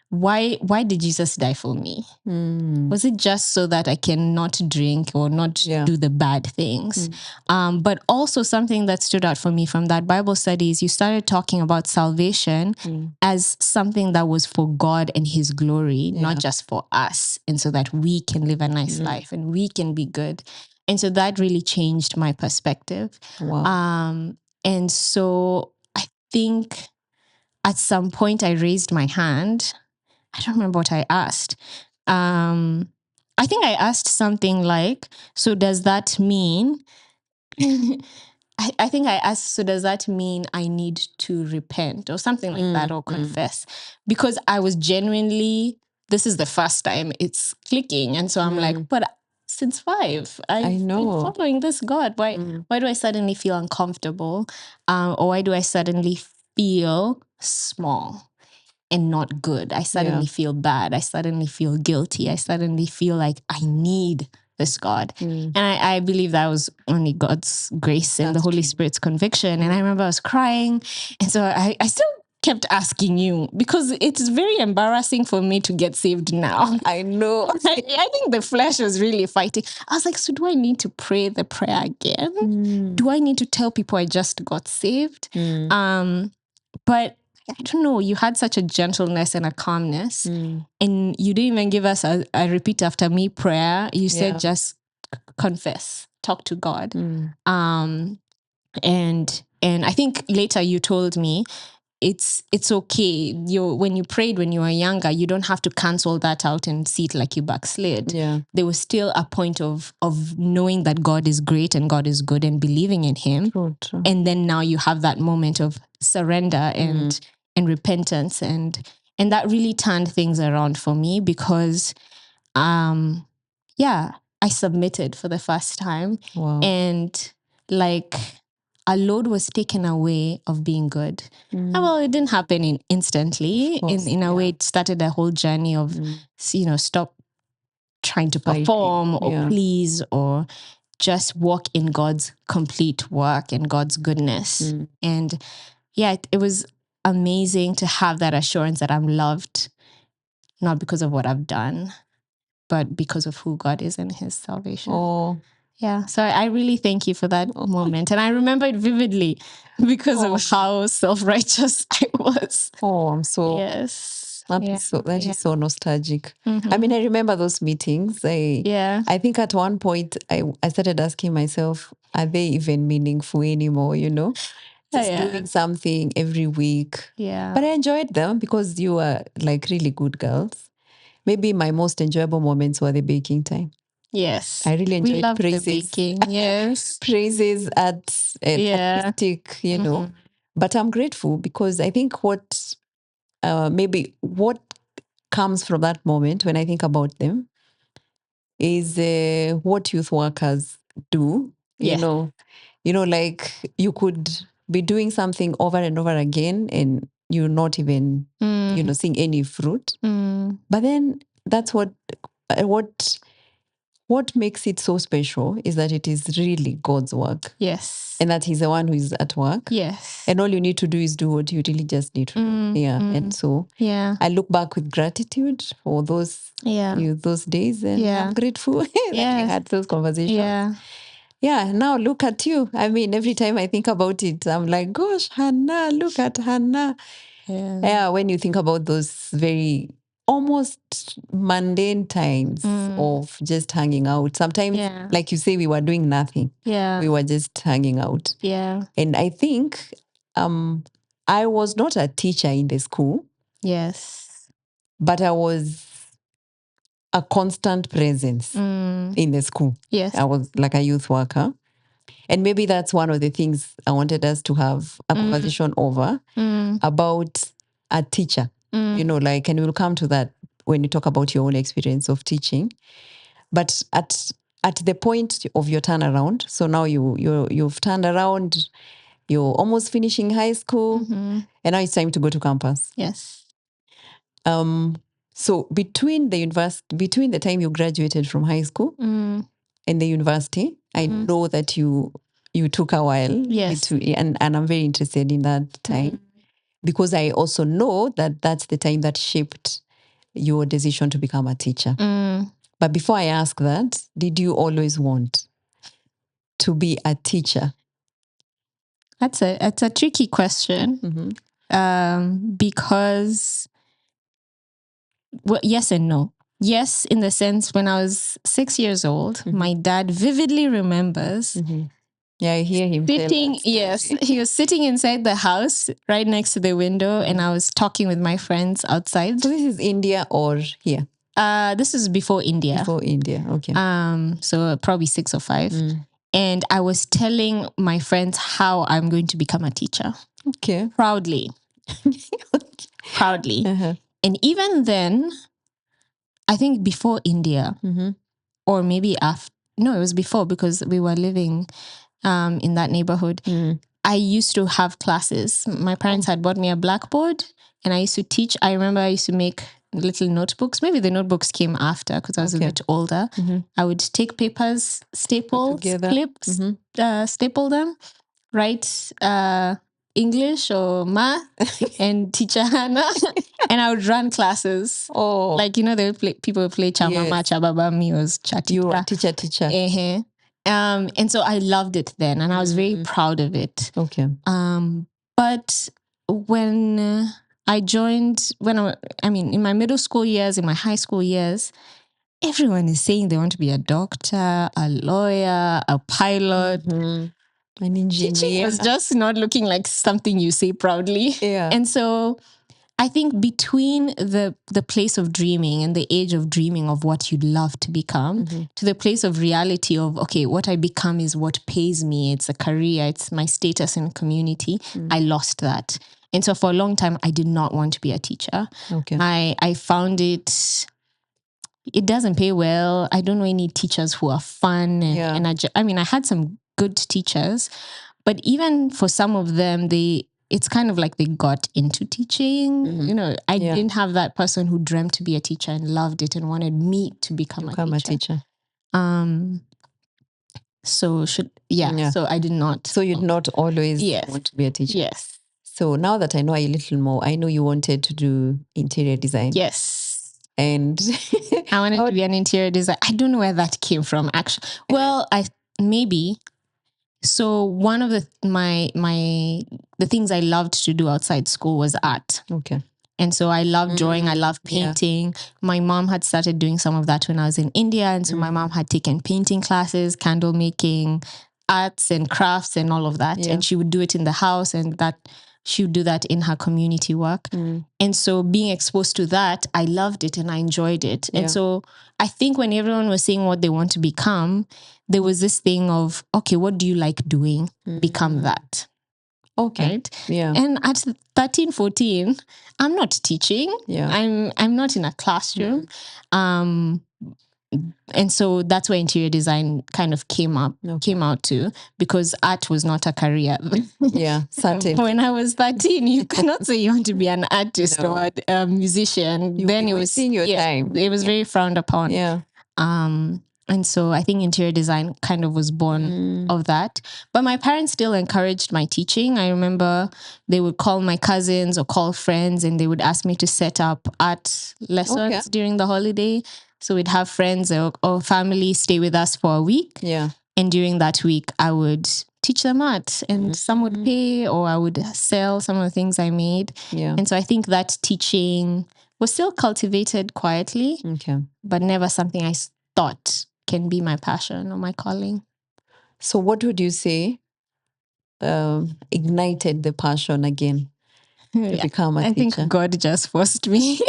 Speaker 2: why did Jesus die for me? Was it just so that I can not drink or not do the bad things? But also something that stood out for me from that Bible study is you started talking about salvation as something that was for God and his glory, not just for us. And so that we can live a nice life and we can be good. And so that really changed my perspective.
Speaker 1: Wow.
Speaker 2: And so I think at some point I raised my hand. I don't remember what I asked. I think I asked something like, so does that mean, I think I asked, so does that mean I need to repent or something like that, or confess? Because I was genuinely, this is the first time it's clicking. And so I'm like, but since 5, I've been following this God. Why do I suddenly feel uncomfortable? Or why do I suddenly feel small and not good? I suddenly feel bad. I suddenly feel guilty. I suddenly feel like I need this God. And I believe that was only God's grace and the Holy Spirit's conviction. And I remember I was crying. And so I still kept asking you, because it's very embarrassing for me to get saved now.
Speaker 1: I know.
Speaker 2: I think the flesh was really fighting. I was like, so do I need to pray the prayer again? Do I need to tell people I just got saved? But I don't know, you had such a gentleness and a calmness, and you didn't even give us a repeat after me prayer. You said just confess, talk to God. And I think later you told me it's okay. When you prayed when you were younger, you don't have to cancel that out and see it like you backslid. There was still a point of knowing that God is great and God is good and believing in him.
Speaker 1: True.
Speaker 2: And then now you have that moment of surrender and repentance, and that really turned things around for me, because I submitted for the first time.
Speaker 1: Wow.
Speaker 2: And like a load was taken away of being good. And well, it didn't happen instantly. In a way, it started a whole journey of stop trying to perform or please, or just walk in God's complete work and God's goodness. And it was amazing to have that assurance that I'm loved, not because of what I've done, but because of who God is and his salvation.
Speaker 1: Oh.
Speaker 2: Yeah. So I really thank you for that moment. And I remember it vividly because of how self-righteous I was.
Speaker 1: Oh, I'm so...
Speaker 2: Yes.
Speaker 1: That is so nostalgic. I mean, I remember those meetings. I think at one point I started asking myself, are they even meaningful anymore, Just doing something every week.
Speaker 2: Yeah.
Speaker 1: But I enjoyed them because you were like really good girls. Maybe my most enjoyable moments were the baking time.
Speaker 2: Yes.
Speaker 1: I really enjoyed
Speaker 2: we loved
Speaker 1: praises.
Speaker 2: the baking. Yes.
Speaker 1: Praises at artistic, But I'm grateful because I think what comes from that moment when I think about them is what youth workers do. Like you could be doing something over and over again and you're not even, seeing any fruit. But then that's what makes it so special is that it is really God's work.
Speaker 2: Yes.
Speaker 1: And that he's the one who is at work.
Speaker 2: Yes.
Speaker 1: And all you need to do is do what you really just need to do. And so I look back with gratitude for those those days, and I'm grateful that we had those conversations. Now look at you. I mean, every time I think about it, I'm like, gosh, Hannah, look at Hannah. When you think about those very almost mundane times of just hanging out. Sometimes, like you say, we were doing nothing. We were just hanging out. And I think I was not a teacher in the school.
Speaker 2: Yes.
Speaker 1: But I was a constant presence in the school.
Speaker 2: Yes.
Speaker 1: I was like a youth worker. And maybe that's one of the things I wanted us to have a conversation over about a teacher. And we'll come to that when you talk about your own experience of teaching. But at the point of your turnaround, so now you've turned around, you're almost finishing high school, and now it's time to go to campus.
Speaker 2: Yes.
Speaker 1: So between the time you graduated from high school and the university, I know that you took a while.
Speaker 2: Yes.
Speaker 1: And I'm very interested in that time because I also know that that's the time that shaped your decision to become a teacher. But before I ask that, did you always want to be a teacher?
Speaker 2: That's a tricky question. Because, well, yes and no. Yes, in the sense when I was 6 years old, my dad vividly remembers.
Speaker 1: Yeah, I hear him
Speaker 2: sitting. Yes, he was sitting inside the house right next to the window, and I was talking with my friends outside.
Speaker 1: So this is India or here?
Speaker 2: This is before India.
Speaker 1: Before India, okay.
Speaker 2: So probably 6 or 5. And I was telling my friends how I'm going to become a teacher.
Speaker 1: Okay.
Speaker 2: Proudly. Proudly. And even then, I think before India, or maybe after, no, it was before because we were living in that neighborhood. I used to have classes. My parents had bought me a blackboard and I used to teach. I remember I used to make little notebooks. Maybe the notebooks came after because I was a bit older. I would take papers, staples, clips, staple them, write English or math and teacher Hannah. And I would run classes.
Speaker 1: Oh.
Speaker 2: Like, people would play Chamama, Chababa, me was Chatita.
Speaker 1: You were teacher.
Speaker 2: And so I loved it then, and I was very proud of it.
Speaker 1: Okay.
Speaker 2: But when I joined, in my middle school years, in my high school years, everyone is saying they want to be a doctor, a lawyer, a pilot.
Speaker 1: An engineer.
Speaker 2: Teaching was just not looking like something you say proudly.
Speaker 1: Yeah.
Speaker 2: And so I think between the place of dreaming and the age of dreaming of what you'd love to become to the place of reality of, okay, what I become is what pays me. It's a career. It's my status in community. I lost that. And so for a long time, I did not want to be a teacher.
Speaker 1: Okay.
Speaker 2: I found it doesn't pay well. I don't know any teachers who are fun. And I had some good teachers, but even for some of them, it's kind of like they got into teaching. I didn't have that person who dreamt to be a teacher and loved it and wanted me to become a teacher. So I did not.
Speaker 1: So you'd not always want to be a teacher?
Speaker 2: Yes.
Speaker 1: So now that I know a little more, I know you wanted to do interior design.
Speaker 2: Yes.
Speaker 1: And
Speaker 2: I wanted to be an interior designer. I don't know where that came from, actually. Well, maybe. So one of the things I loved to do outside school was art.
Speaker 1: Okay.
Speaker 2: And so I love drawing. I love painting. Yeah. My mom had started doing some of that when I was in India. And so my mom had taken painting classes, candle making, arts and crafts and all of that. Yeah. And she would do it in the house, and that she would do that in her community work. And so being exposed to that, I loved it and I enjoyed it. Yeah. And so I think when everyone was saying what they want to become, there was this thing of, okay, what do you like doing? Become that.
Speaker 1: Okay.
Speaker 2: Right?
Speaker 1: Yeah.
Speaker 2: And at 13, 14, I'm not teaching. Yeah. I'm not in a classroom. And so that's where interior design kind of came out to, because art was not a career.
Speaker 1: Yeah, certainly.
Speaker 2: When I was 13, you cannot say you want to be an artist or a musician. Then it was
Speaker 1: wasting your time.
Speaker 2: It was very frowned upon.
Speaker 1: Yeah.
Speaker 2: And so I think interior design kind of was born of that. But my parents still encouraged my teaching. I remember they would call my cousins or call friends, and they would ask me to set up art lessons during the holiday. So we'd have friends or family stay with us for a week. Yeah. And during that week, I would teach them art, and some would pay, or I would sell some of the things I made. Yeah. And so I think that teaching was still cultivated quietly, but never something I thought can be my passion or my calling.
Speaker 1: So what would you say ignited the passion again to become a teacher?
Speaker 2: I think God just forced me.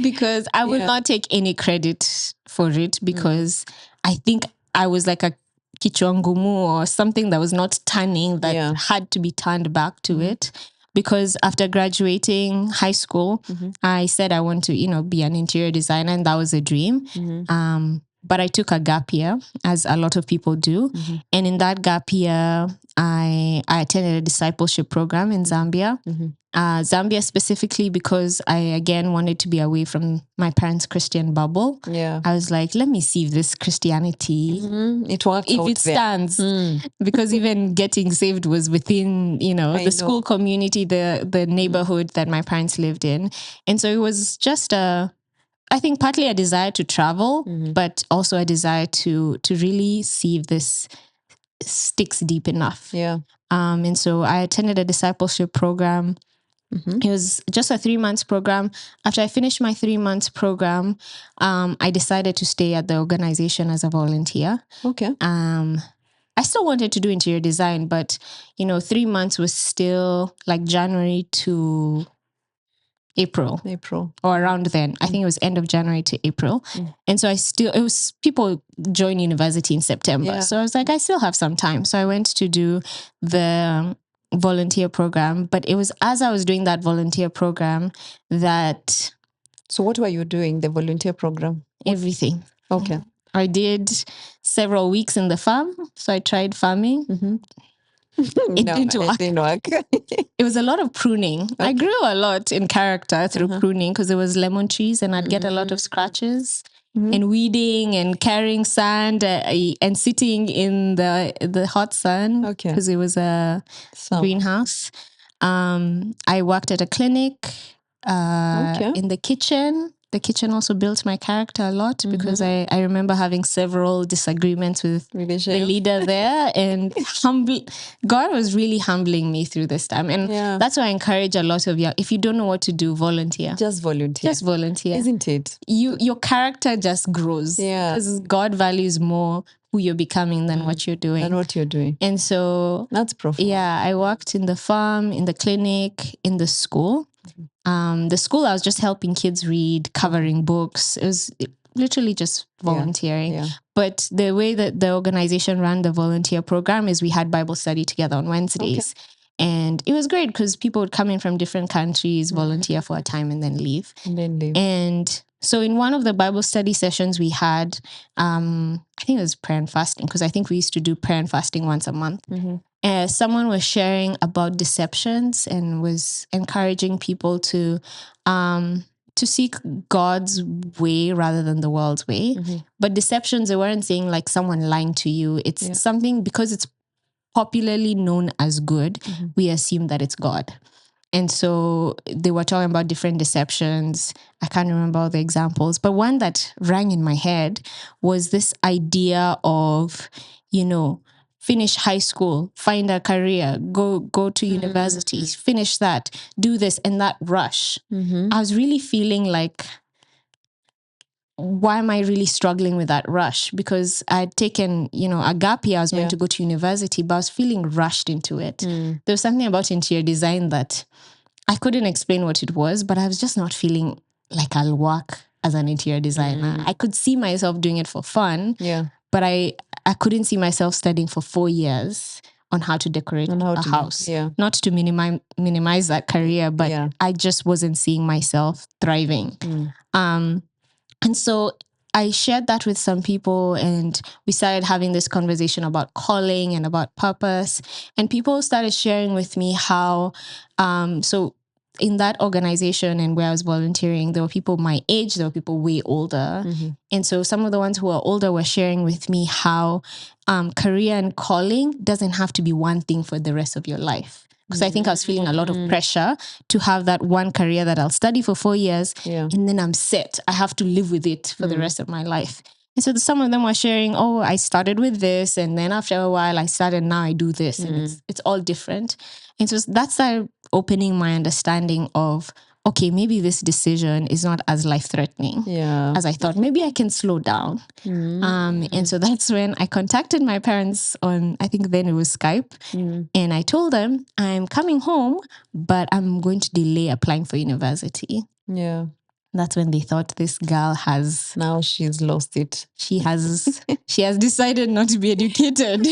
Speaker 2: Because I will not take any credit for it, because I think I was like a kichwa ngumu or something that was not turning, that had to be turned back to it. because after graduating high school, I said I want to, be an interior designer, and that was a dream. But I took a gap year, as a lot of people do. And in that gap year, I attended a discipleship program in Zambia. Zambia specifically because I, again, wanted to be away from my parents' Christian bubble.
Speaker 1: Yeah.
Speaker 2: I was like, let me see if this Christianity,
Speaker 1: it works
Speaker 2: if
Speaker 1: out
Speaker 2: it
Speaker 1: there.
Speaker 2: stands. Because even getting saved was within, the school community, the neighborhood that my parents lived in. And so it was just I think partly a desire to travel, but also a desire to really see if this sticks deep enough.
Speaker 1: Yeah.
Speaker 2: And so I attended a discipleship program. It was just a 3 months program. After I finished my 3 months program, I decided to stay at the organization as a volunteer.
Speaker 1: Okay.
Speaker 2: I still wanted to do interior design, but 3 months was still like January to April or around then. I think it was end of January to April. And so it was people join university in September.
Speaker 1: Yeah.
Speaker 2: So I was like, I still have some time. So I went to do the volunteer program, but it was as I was doing that volunteer program that...
Speaker 1: So what were you doing, the volunteer program?
Speaker 2: Everything.
Speaker 1: Okay.
Speaker 2: I did several weeks in the farm. So I tried farming. It didn't work.
Speaker 1: It didn't work.
Speaker 2: It was a lot of pruning. Okay. I grew a lot in character through pruning because there was lemon trees and I'd get a lot of scratches. And weeding and carrying sand and sitting in the hot sun because it was a greenhouse. I worked at a clinic in the kitchen. The kitchen also built my character a lot because I remember having several disagreements with the leader there, and God was really humbling me through this time. And that's why I encourage a lot of you, if you don't know what to do, volunteer.
Speaker 1: Just volunteer.
Speaker 2: Just volunteer.
Speaker 1: Isn't it?
Speaker 2: Your character just grows. Yeah. Because God values more who you're becoming than what you're doing. And so... That's profound. Yeah, I worked in the farm, in the clinic, in the school. The school, I was just helping kids read, covering books. It was literally just volunteering. Yeah. But the way that the organization ran the volunteer program is we had Bible study together on Wednesdays. And it was great because people would come in from different countries, volunteer for a time, and then leave. And so in one of the Bible study sessions we had, I think it was prayer and fasting, because I think we used to do prayer and fasting once a month. Someone was sharing about deceptions and was encouraging people to seek God's way rather than the world's way. But deceptions, they weren't saying like someone lying to you. It's something, because it's popularly known as good, we assume that it's God. And so they were talking about different deceptions. I can't remember all the examples, but one that rang in my head was this idea of, finish high school, find a career, go to university, finish that, do this, and that rush. I was really feeling like, why am I really struggling with that rush? Because I'd taken, a gap year. I was going to go to university, but I was feeling rushed into it. There was something about interior design that I couldn't explain what it was, but I was just not feeling like I'll work as an interior designer. I could see myself doing it for fun, but I couldn't see myself studying for 4 years on how to decorate a house. Not to minimize that career, but I just wasn't seeing myself thriving. And so I shared that with some people, and we started having this conversation about calling and about purpose. And people started sharing with me how, so in that organization and where I was volunteering, there were people my age, there were people way older. And so some of the ones who were older were sharing with me how career and calling doesn't have to be one thing for the rest of your life. Because I think I was feeling a lot of pressure to have that one career that I'll study for 4 years and then I'm set. I have to live with it for the rest of my life. And so some of them were sharing, I started with this, and then after a while I started, now I do this, and it's all different. And so that's opening my understanding of, okay, maybe this decision is not as life-threatening as I thought. Maybe I can slow down. And so that's when I contacted my parents on, I think then it was Skype. And I told them, I'm coming home, but I'm going to delay applying for university. That's when they thought this girl has
Speaker 1: Now she's lost it.
Speaker 2: she has decided not to be educated.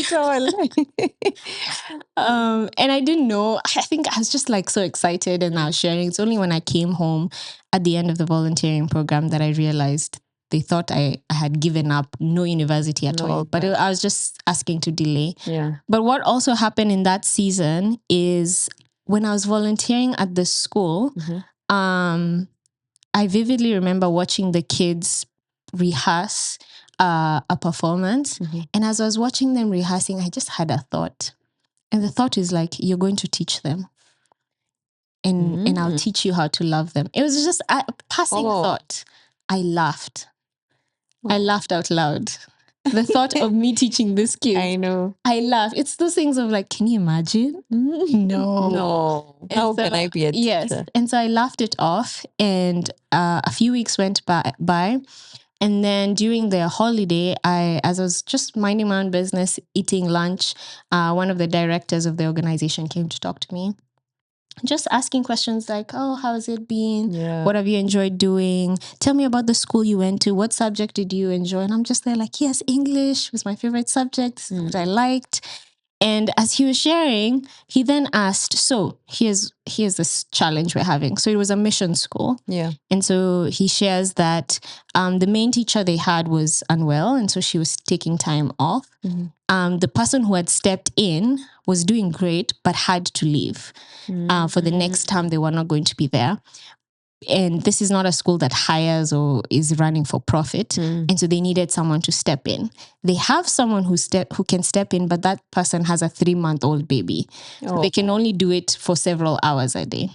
Speaker 2: And I didn't know. I think I was just like so excited and I was sharing. It's only when I came home at the end of the volunteering program that I realized they thought I had given up, no university at all. But I was just asking to delay.
Speaker 1: Yeah.
Speaker 2: But what also happened in that season is when I was volunteering at the school, I vividly remember watching the kids rehearse a performance. And as I was watching them rehearsing, I just had a thought. And the thought is like, you're going to teach them. And I'll teach you how to love them. It was just a passing thought. I laughed. I laughed out loud. The thought of me teaching this kid.
Speaker 1: I know.
Speaker 2: I laugh. It's those things of like, can you imagine?
Speaker 1: No. How can I be a teacher?
Speaker 2: Yes. And so I laughed it off. And a few weeks went by. And then during their holiday, as I was just minding my own business, eating lunch, one of the directors of the organization came to talk to me. Just asking questions like, oh, how's it been?
Speaker 1: Yeah.
Speaker 2: What have you enjoyed doing? Tell me about the school you went to. What subject did you enjoy? And I'm just there like, yes, English was my favorite subject. This is what I liked. And as he was sharing, he then asked, so here's this challenge we're having. So it was a mission school.
Speaker 1: Yeah.
Speaker 2: And so he shares that the main teacher they had was unwell. And so she was taking time off. The person who had stepped in was doing great, but had to leave for the next term. They were not going to be there. And this is not a school that hires or is running for profit. And so they needed someone to step in. They have someone who can step in, but that person has a 3-month-old baby. So they can only do it for several hours a day.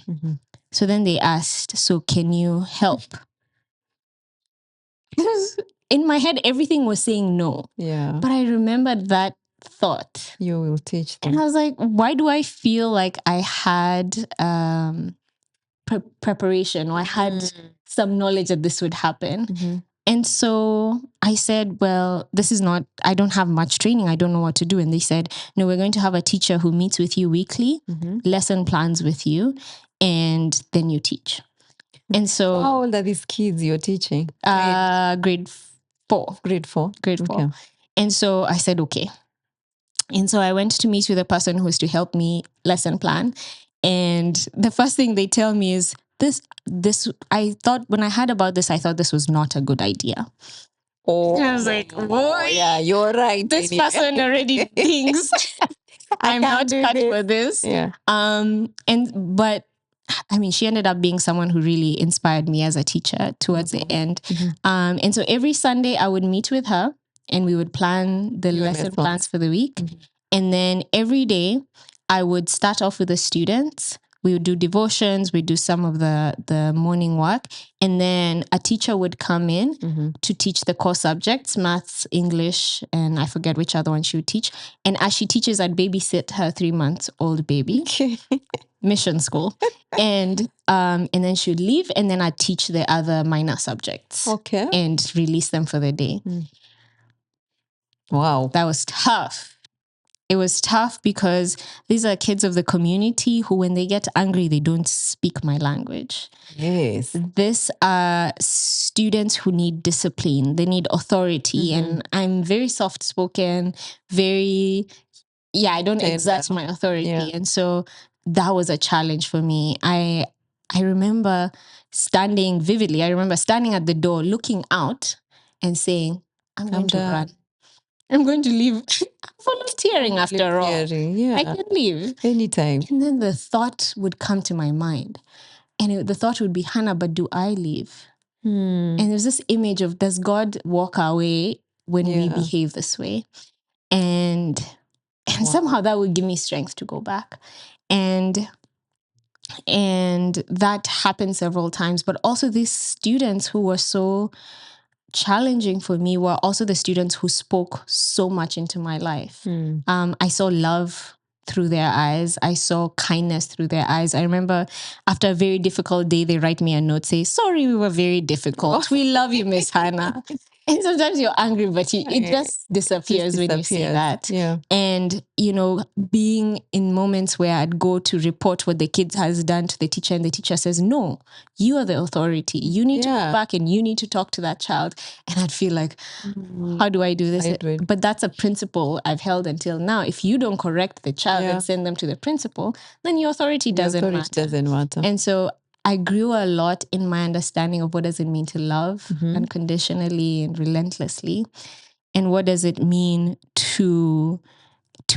Speaker 2: So then they asked, so can you help? In my head, everything was saying no.
Speaker 1: Yeah.
Speaker 2: But I remembered that thought.
Speaker 1: You will teach them.
Speaker 2: And I was like, why do I feel like I had preparation, or I had some knowledge that this would happen? And so I said, well, I don't have much training. I don't know what to do. And they said, no, we're going to have a teacher who meets with you weekly, lesson plans with you, and then you teach. And so
Speaker 1: how old are these kids you're teaching?
Speaker 2: Grade 4.
Speaker 1: Grade 4.
Speaker 2: Okay. And so I said, okay. And so I went to meet with a person who was to help me lesson plan. And the first thing they tell me is this, I thought when I heard about this, I thought this was not a good idea.
Speaker 1: Oh,
Speaker 2: and I was like, boy,
Speaker 1: yeah, you're right.
Speaker 2: This person already thinks I'm not cut for this.
Speaker 1: Yeah.
Speaker 2: But I mean, she ended up being someone who really inspired me as a teacher towards the end. And so every Sunday I would meet with her and we would plan the lesson plans for the week. And then every day I would start off with the students. We would do devotions. We'd do some of the morning work. And then a teacher would come in to teach the core subjects, maths, English, and I forget which other one she would teach. And as she teaches, I'd babysit her 3-month-old baby. Mission school. And then she would leave, and then I'd teach the other minor subjects.
Speaker 1: Okay.
Speaker 2: And release them for the day.
Speaker 1: Wow.
Speaker 2: That was tough. It was tough because these are kids of the community who, when they get angry, they don't speak my language.
Speaker 1: Yes.
Speaker 2: These are students who need discipline. They need authority. And I'm very soft-spoken, I don't exert my authority. Yeah. And so that was a challenge for me. I remember standing vividly. I remember standing at the door, looking out and saying, I'm going to run. I'm going to leave. I'm volunteering after all.
Speaker 1: Yeah.
Speaker 2: I can leave.
Speaker 1: Anytime.
Speaker 2: And then the thought would come to my mind. And the thought would be, Hannah, but do I leave? And there's this image of, does God walk away when we behave this way? And somehow that would give me strength to go back. And that happened several times. But also these students who were so challenging for me were also the students who spoke so much into my life. I saw love through their eyes. I saw kindness through their eyes. I remember after a very difficult day, they write me a note, say, sorry, we were very difficult. We love you, Miss Hannah. And sometimes you're angry, but it just disappears when you say that.
Speaker 1: Yeah.
Speaker 2: And, you know, being in moments where I'd go to report what the kid has done to the teacher, and the teacher says, no, you are the authority. You need to go back and you need to talk to that child. And I'd feel like, how do I do this? But that's a principle I've held until now. If you don't correct the child and send them to the principal, then your authority doesn't matter. And so I grew a lot in my understanding of what does it mean to love unconditionally and relentlessly, and what does it mean to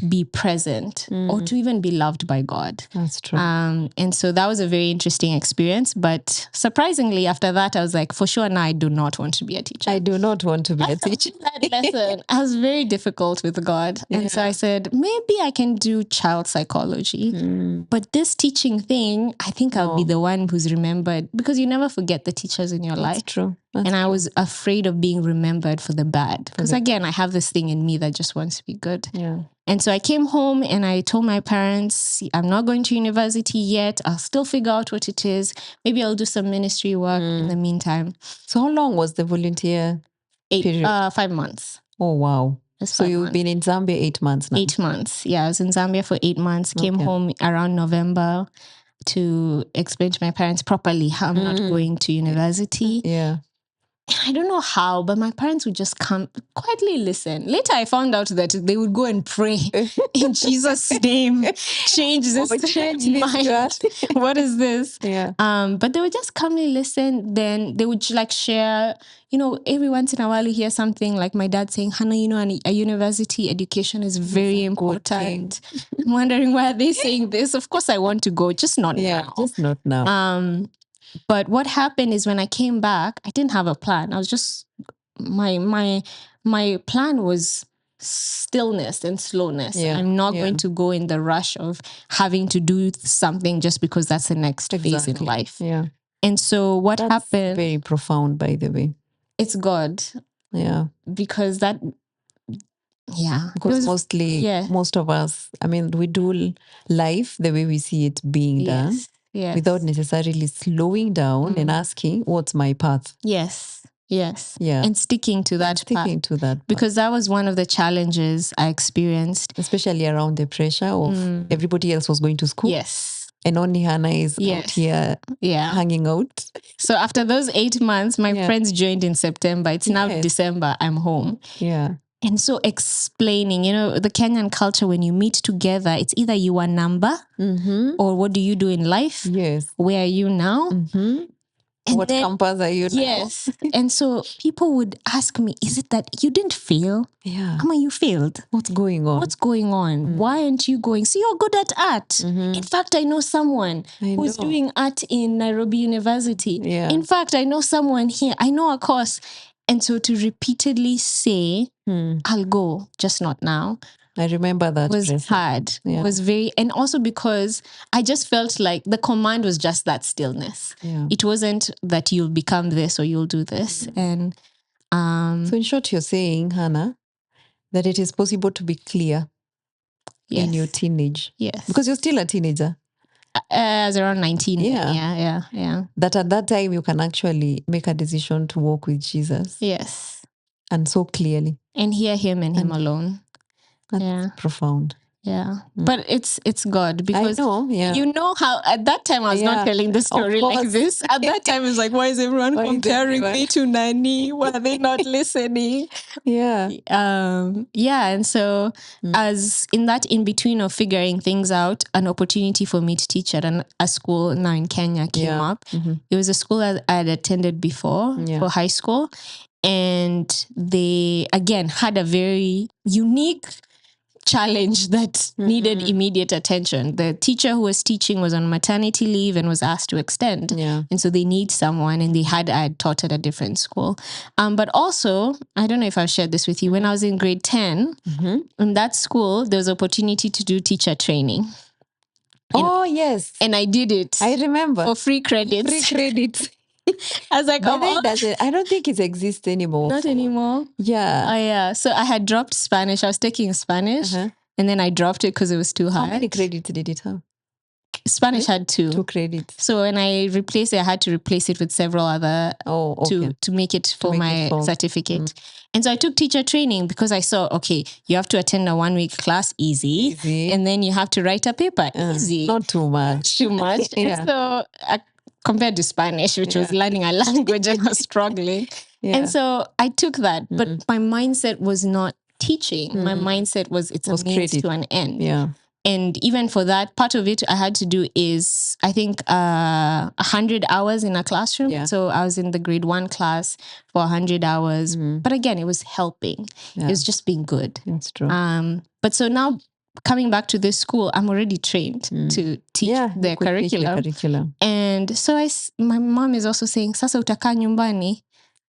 Speaker 2: be present or to even be loved by God.
Speaker 1: That's true.
Speaker 2: And so that was a very interesting experience. But surprisingly, after that, I was like, for sure, now I do not want to be a teacher.
Speaker 1: I do not want to be a teacher.
Speaker 2: That lesson, I was very difficult with God. And so I said, maybe I can do child psychology. But this teaching thing, I think I'll be the one who's remembered, because you never forget the teachers in your life.
Speaker 1: That's true.
Speaker 2: I was afraid of being remembered for the bad. Because again, I have this thing in me that just wants to be good.
Speaker 1: Yeah.
Speaker 2: And so I came home and I told my parents, I'm not going to university yet. I'll still figure out what it is. Maybe I'll do some ministry work in the meantime.
Speaker 1: So how long was the volunteer period?
Speaker 2: 5 months.
Speaker 1: Oh, wow. So you've been in Zambia 8 months now?
Speaker 2: 8 months. Yeah, I was in Zambia for 8 months. Came home around November to explain to my parents properly how I'm not going to university.
Speaker 1: Yeah.
Speaker 2: I don't know how, but my parents would just come quietly listen. Later, I found out that they would go and pray in Jesus' name. Change this mind. What is this?
Speaker 1: Yeah.
Speaker 2: But they would just calmly listen. Then they would like share, you know, every once in a while you hear something like my dad saying, Hannah, you know, a university education is very important. I'm wondering why are they saying this? Of course, I want to go, just not now.
Speaker 1: Just not now.
Speaker 2: But what happened is when I came back, I didn't have a plan. I was just my plan was stillness and slowness. I'm not going to go in the rush of having to do something just because that's the next phase in life.
Speaker 1: Yeah.
Speaker 2: And so what happened?
Speaker 1: Very profound, by the way.
Speaker 2: It's God.
Speaker 1: Yeah.
Speaker 2: Because that. Yeah.
Speaker 1: Because most of us, I mean, we do life the way we see it being done.
Speaker 2: Yes.
Speaker 1: Without necessarily slowing down and asking, what's my path?
Speaker 2: Yes. Yeah.
Speaker 1: And
Speaker 2: sticking to that path. Because that was one of the challenges I experienced.
Speaker 1: Especially around the pressure of everybody else was going to school.
Speaker 2: Yes.
Speaker 1: And only Hannah is out here hanging out.
Speaker 2: So after those 8 months, my friends joined in September. It's now December. I'm home.
Speaker 1: Yeah.
Speaker 2: And so explaining, you know, the Kenyan culture, when you meet together, it's either you are number or what do you do in life?
Speaker 1: Yes.
Speaker 2: Where are you now?
Speaker 1: And what campus are you now?
Speaker 2: Yes. And so people would ask me, is it that you didn't fail?
Speaker 1: Yeah.
Speaker 2: Mama, you failed.
Speaker 1: What's going on?
Speaker 2: Why aren't you going? So you're good at art. In fact, I know someone who's doing art in Nairobi University.
Speaker 1: Yeah.
Speaker 2: In fact, I know someone here. I know a course. And so to repeatedly say, I'll go, just not now.
Speaker 1: I remember that
Speaker 2: was hard.
Speaker 1: Yeah.
Speaker 2: Was very, and also because I just felt like the command was just that stillness.
Speaker 1: Yeah.
Speaker 2: It wasn't that you'll become this or you'll do this. And
Speaker 1: so in short, you're saying, Hannah, that it is possible to be clear in your teenage.
Speaker 2: Yes.
Speaker 1: Because you're still a teenager.
Speaker 2: I was around 19. Yeah.
Speaker 1: That at that time you can actually make a decision to walk with Jesus.
Speaker 2: Yes.
Speaker 1: And so clearly.
Speaker 2: And hear him and him alone.
Speaker 1: That's profound.
Speaker 2: Yeah. But it's God, because
Speaker 1: I know,
Speaker 2: you know how at that time I was not telling the story like this. At that time it's like, why is everyone comparing me to Nani? Why are they not listening?
Speaker 1: Yeah.
Speaker 2: And so as in that in between of figuring things out, an opportunity for me to teach at a school now in Kenya came up. It was a school that I had attended before for high school. And they again had a very unique challenge that needed immediate attention. The teacher who was teaching was on maternity leave and was asked to extend.
Speaker 1: Yeah.
Speaker 2: And so they need someone, and I had taught at a different school. But also, I don't know if I've shared this with you, when I was in grade 10, in that school, there was opportunity to do teacher training.
Speaker 1: Yes.
Speaker 2: And I did it.
Speaker 1: I remember.
Speaker 2: For free credits. I was like,
Speaker 1: I don't think it exists anymore.
Speaker 2: Not anymore.
Speaker 1: Yeah.
Speaker 2: Yeah. So I had dropped Spanish. I was taking Spanish, and then I dropped it because it was too hard.
Speaker 1: How many credits did it have?
Speaker 2: Spanish had 2.
Speaker 1: 2 credits.
Speaker 2: So when I replaced it, I had to replace it with several other
Speaker 1: okay.
Speaker 2: to make it for
Speaker 1: make
Speaker 2: my
Speaker 1: it full.
Speaker 2: certificate. And so I took teacher training because I saw, okay, you have to attend a 1-week class, easy. And then you have to write a paper, easy.
Speaker 1: Not too much.
Speaker 2: Too much.
Speaker 1: Yeah.
Speaker 2: And so compared to Spanish, which was learning a language and I was struggling. And so I took that, but my mindset was not teaching. My mindset was it's a means to an end.
Speaker 1: Yeah.
Speaker 2: And even for that, part of it I had to do is, I think, 100 hours in a classroom.
Speaker 1: Yeah.
Speaker 2: So I was in the grade 1 class for 100 hours. But again, it was helping.
Speaker 1: Yeah.
Speaker 2: It was just being good.
Speaker 1: That's true.
Speaker 2: But so now coming back to this school, I'm already trained to teach their curriculum. And so my mom is also saying, Sasa utaka nyumbani,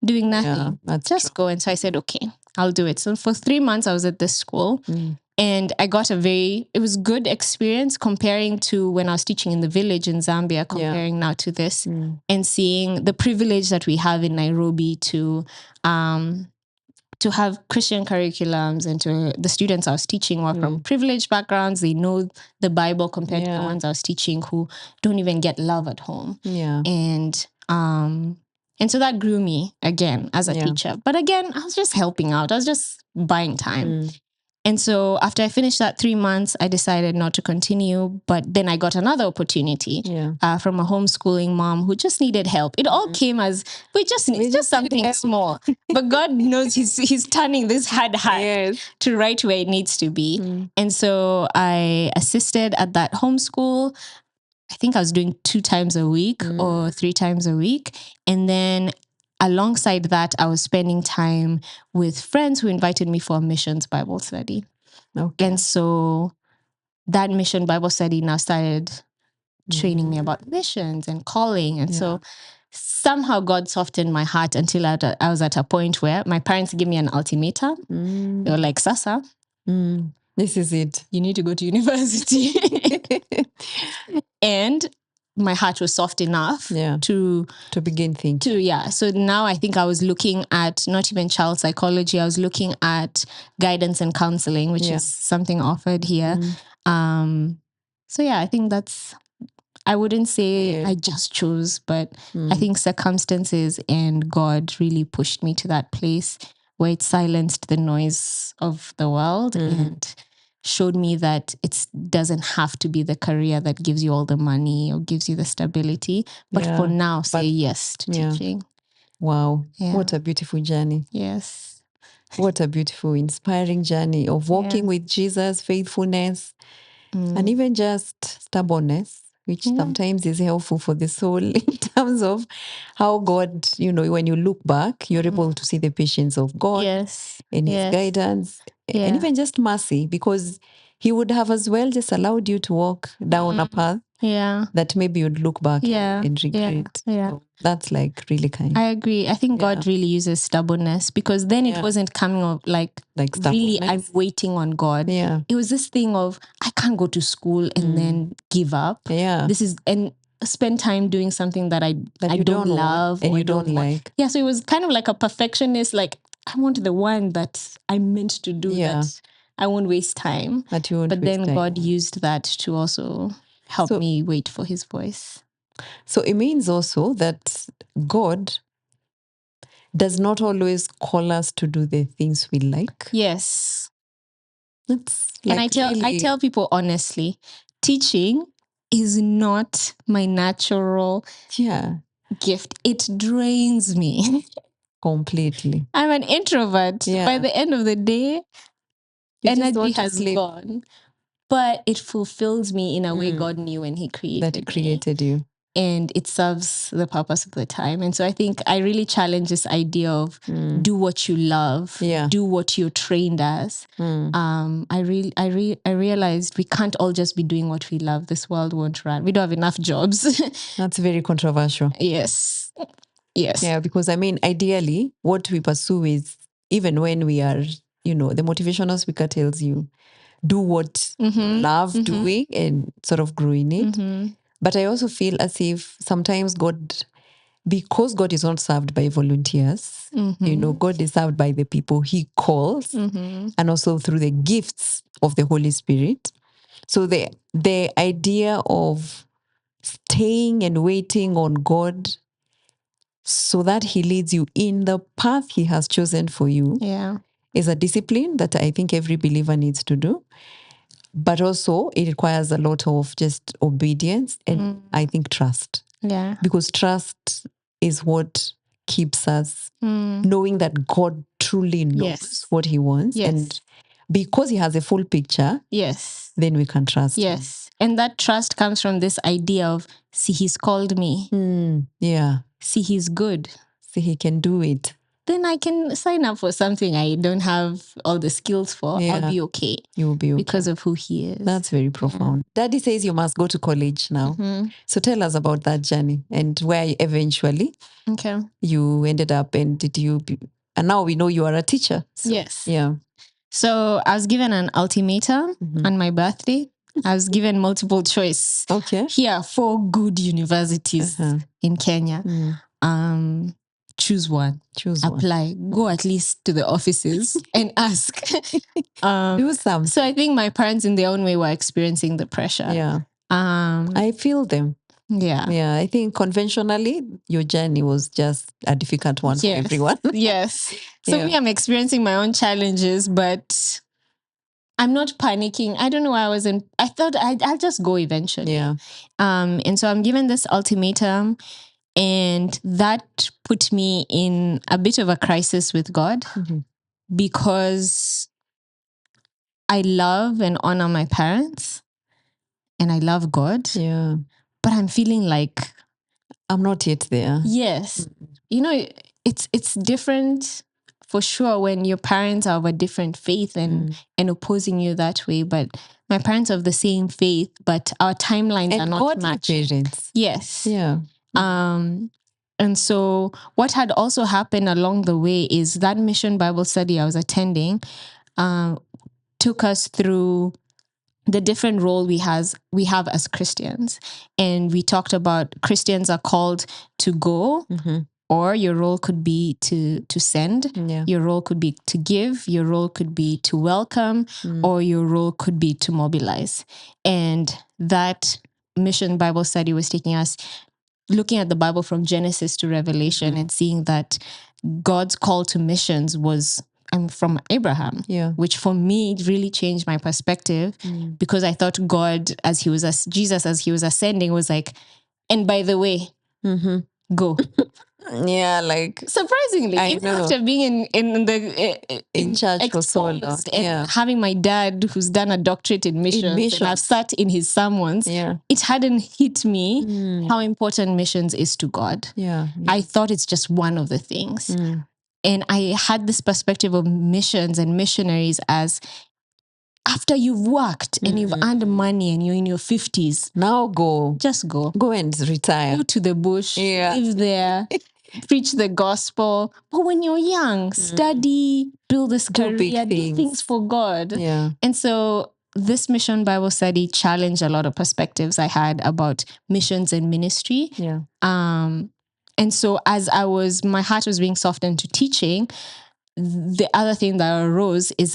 Speaker 2: doing nothing. Just go. And so I said, okay, I'll do it. So for 3 months, I was at this school. And I got it was good experience comparing to when I was teaching in the village in Zambia, comparing now to this and seeing the privilege that we have in Nairobi to have Christian curriculums, and to the students I was teaching were from privileged backgrounds. They know the Bible compared to the ones I was teaching who don't even get love at home.
Speaker 1: Yeah.
Speaker 2: And so that grew me again as a teacher. But again, I was just helping out. I was just buying time. And so after I finished that 3 months, I decided not to continue. But then I got another opportunity from a homeschooling mom who just needed help. It all came as, it's just something small. But God knows he's turning this hard hat to right where it needs to be. And so I assisted at that homeschool. I think I was doing 2 times a week or 3 times a week. And then alongside that, I was spending time with friends who invited me for a missions Bible study.
Speaker 1: Okay.
Speaker 2: And so that mission Bible study now started training me about missions and calling. And so somehow God softened my heart until I was at a point where my parents gave me an ultimatum. They were like, Sasa,
Speaker 1: this is it.
Speaker 2: You need to go to university. And my heart was soft enough to
Speaker 1: begin thinking.
Speaker 2: So now I think I was looking at not even child psychology. I was looking at guidance and counseling, which is something offered here. So I think I wouldn't say I just chose, but I think circumstances and God really pushed me to that place where it silenced the noise of the world and showed me that it doesn't have to be the career that gives you all the money or gives you the stability. But for now, say yes to teaching.
Speaker 1: Wow. Yeah. What a beautiful journey.
Speaker 2: Yes.
Speaker 1: What a beautiful, inspiring journey of walking with Jesus, faithfulness, and even just stubbornness, which sometimes is helpful for the soul in terms of how God, when you look back, you're able to see the patience of God and his guidance and even just mercy, because he would have as well just allowed you to walk down a path that maybe you'd look back and regret. So that's like really kind.
Speaker 2: I agree. I think God really uses stubbornness, because then it wasn't coming of like really I'm waiting on God.
Speaker 1: Yeah.
Speaker 2: It was this thing of I can't go to school and then give up.
Speaker 1: Yeah.
Speaker 2: And spend time doing something that I don't love
Speaker 1: and you don't like.
Speaker 2: Yeah, so it was kind of like a perfectionist, like I want the one that I'm meant to do that I won't waste time. But then God used that to also help me wait for his voice.
Speaker 1: So it means also that God does not always call us to do the things we like.
Speaker 2: Yes.
Speaker 1: That's
Speaker 2: and I tell people honestly, teaching is not my natural gift. It drains me.
Speaker 1: Completely.
Speaker 2: I'm an introvert. By the end of the day, energy has gone. But it fulfills me in a way God knew when he created
Speaker 1: you.
Speaker 2: And it serves the purpose of the time. And so I think I really challenge this idea of do what you love, do what you're trained as. I realized we can't all just be doing what we love. This world won't run. We don't have enough jobs.
Speaker 1: That's very controversial.
Speaker 2: Yes.
Speaker 1: Yeah, because I mean, ideally, what we pursue is, even when we are, the motivational speaker tells you, do what you love doing and sort of grow in it. But I also feel as if sometimes because God is not served by volunteers, God is served by the people he calls and also through the gifts of the Holy Spirit. So the idea of staying and waiting on God so that He leads you in the path He has chosen for you is a discipline that I think every believer needs to do. But also it requires a lot of just obedience and I think trust.
Speaker 2: Yeah.
Speaker 1: Because trust is what keeps us knowing that God truly knows what He wants.
Speaker 2: Yes.
Speaker 1: And because He has a full picture, then we can trust Him.
Speaker 2: Yes. And that trust comes from this idea of, see, He's called me.
Speaker 1: Yeah.
Speaker 2: See, He's good.
Speaker 1: See, He can do it.
Speaker 2: Then I can sign up for something I don't have all the skills for.
Speaker 1: Yeah.
Speaker 2: I'll be okay.
Speaker 1: You'll be okay.
Speaker 2: Because of who He is.
Speaker 1: That's very profound. Daddy says you must go to college now. So tell us about that journey and where eventually you ended up, and and now we know you are a teacher. So,
Speaker 2: yes.
Speaker 1: Yeah.
Speaker 2: So I was given an ultimatum on my birthday. I was given multiple choice.
Speaker 1: Okay.
Speaker 2: Here, 4 good universities in Kenya. Choose one. Apply. Go at least to the offices and ask.
Speaker 1: Do some.
Speaker 2: So I think my parents in their own way were experiencing the pressure.
Speaker 1: Yeah. I feel them.
Speaker 2: Yeah.
Speaker 1: Yeah. I think conventionally your journey was just a difficult one for everyone.
Speaker 2: Yes. So me, I'm experiencing my own challenges, but I'm not panicking. I don't know why I thought I'll just go eventually.
Speaker 1: Yeah.
Speaker 2: And so I'm given this ultimatum, and that put me in a bit of a crisis with God because I love and honor my parents and I love God.
Speaker 1: Yeah.
Speaker 2: But I'm feeling like
Speaker 1: I'm not yet there.
Speaker 2: Yes. You know, it's different for sure when your parents are of a different faith and opposing you that way. But my parents are of the same faith, but our timelines are not matching.
Speaker 1: Parents.
Speaker 2: Yes.
Speaker 1: Yeah.
Speaker 2: And so what had also happened along the way is that mission Bible study I was attending took us through the different role we have as Christians. And we talked about Christians are called to go, or your role could be to send.
Speaker 1: Yeah.
Speaker 2: Your role could be to give. Your role could be to welcome, or your role could be to mobilize. And that mission Bible study was taking us looking at the Bible from Genesis to Revelation and seeing that God's call to missions was from Abraham, which for me really changed my perspective because I thought God, Jesus as he was ascending, was like, and by the way, go.
Speaker 1: Yeah, like
Speaker 2: surprisingly, even after being in
Speaker 1: church for so long,
Speaker 2: and having my dad who's done a doctorate in missions, and I've sat in his sermons, it hadn't hit me how important missions is to God. I thought it's just one of the things. And I had this perspective of missions and missionaries as after you've worked and you've earned money and you're in your 50s,
Speaker 1: now go.
Speaker 2: Just go.
Speaker 1: Go and retire.
Speaker 2: Go to the bush, live there, preach the gospel. But when you're young, study, build this career, do things for God.
Speaker 1: Yeah.
Speaker 2: And so this mission Bible study challenged a lot of perspectives I had about missions and ministry.
Speaker 1: Yeah.
Speaker 2: And so as my heart was being softened to teaching, the other thing that arose is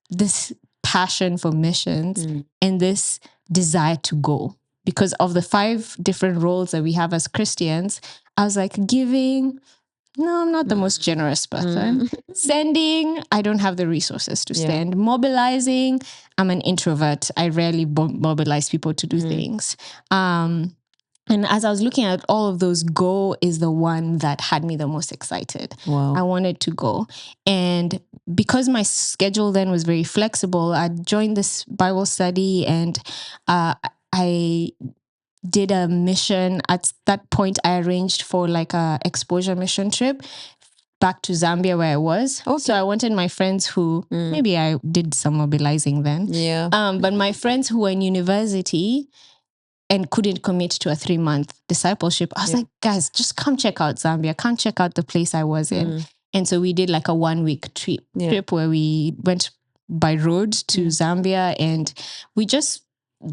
Speaker 2: this passion for missions and this desire to go. Because of the 5 different roles that we have as Christians, I was like, giving, no, I'm not the most generous person. Sending, I don't have the resources to send. Mobilizing, I'm an introvert. I rarely mobilize people to do things. And as I was looking at all of those, go is the one that had me the most excited.
Speaker 1: Wow.
Speaker 2: I wanted to go. And because my schedule then was very flexible, I joined this Bible study and I did a mission. At that point, I arranged for like a exposure mission trip back to Zambia where I was. Okay. So I wanted my friends who, maybe I did some mobilizing then.
Speaker 1: Yeah.
Speaker 2: But my friends who were in university and couldn't commit to a 3-month discipleship, I was like, guys, just come check out Zambia. Come check out the place I was in. And so we did like a 1-week trip where we went by road to Zambia and we just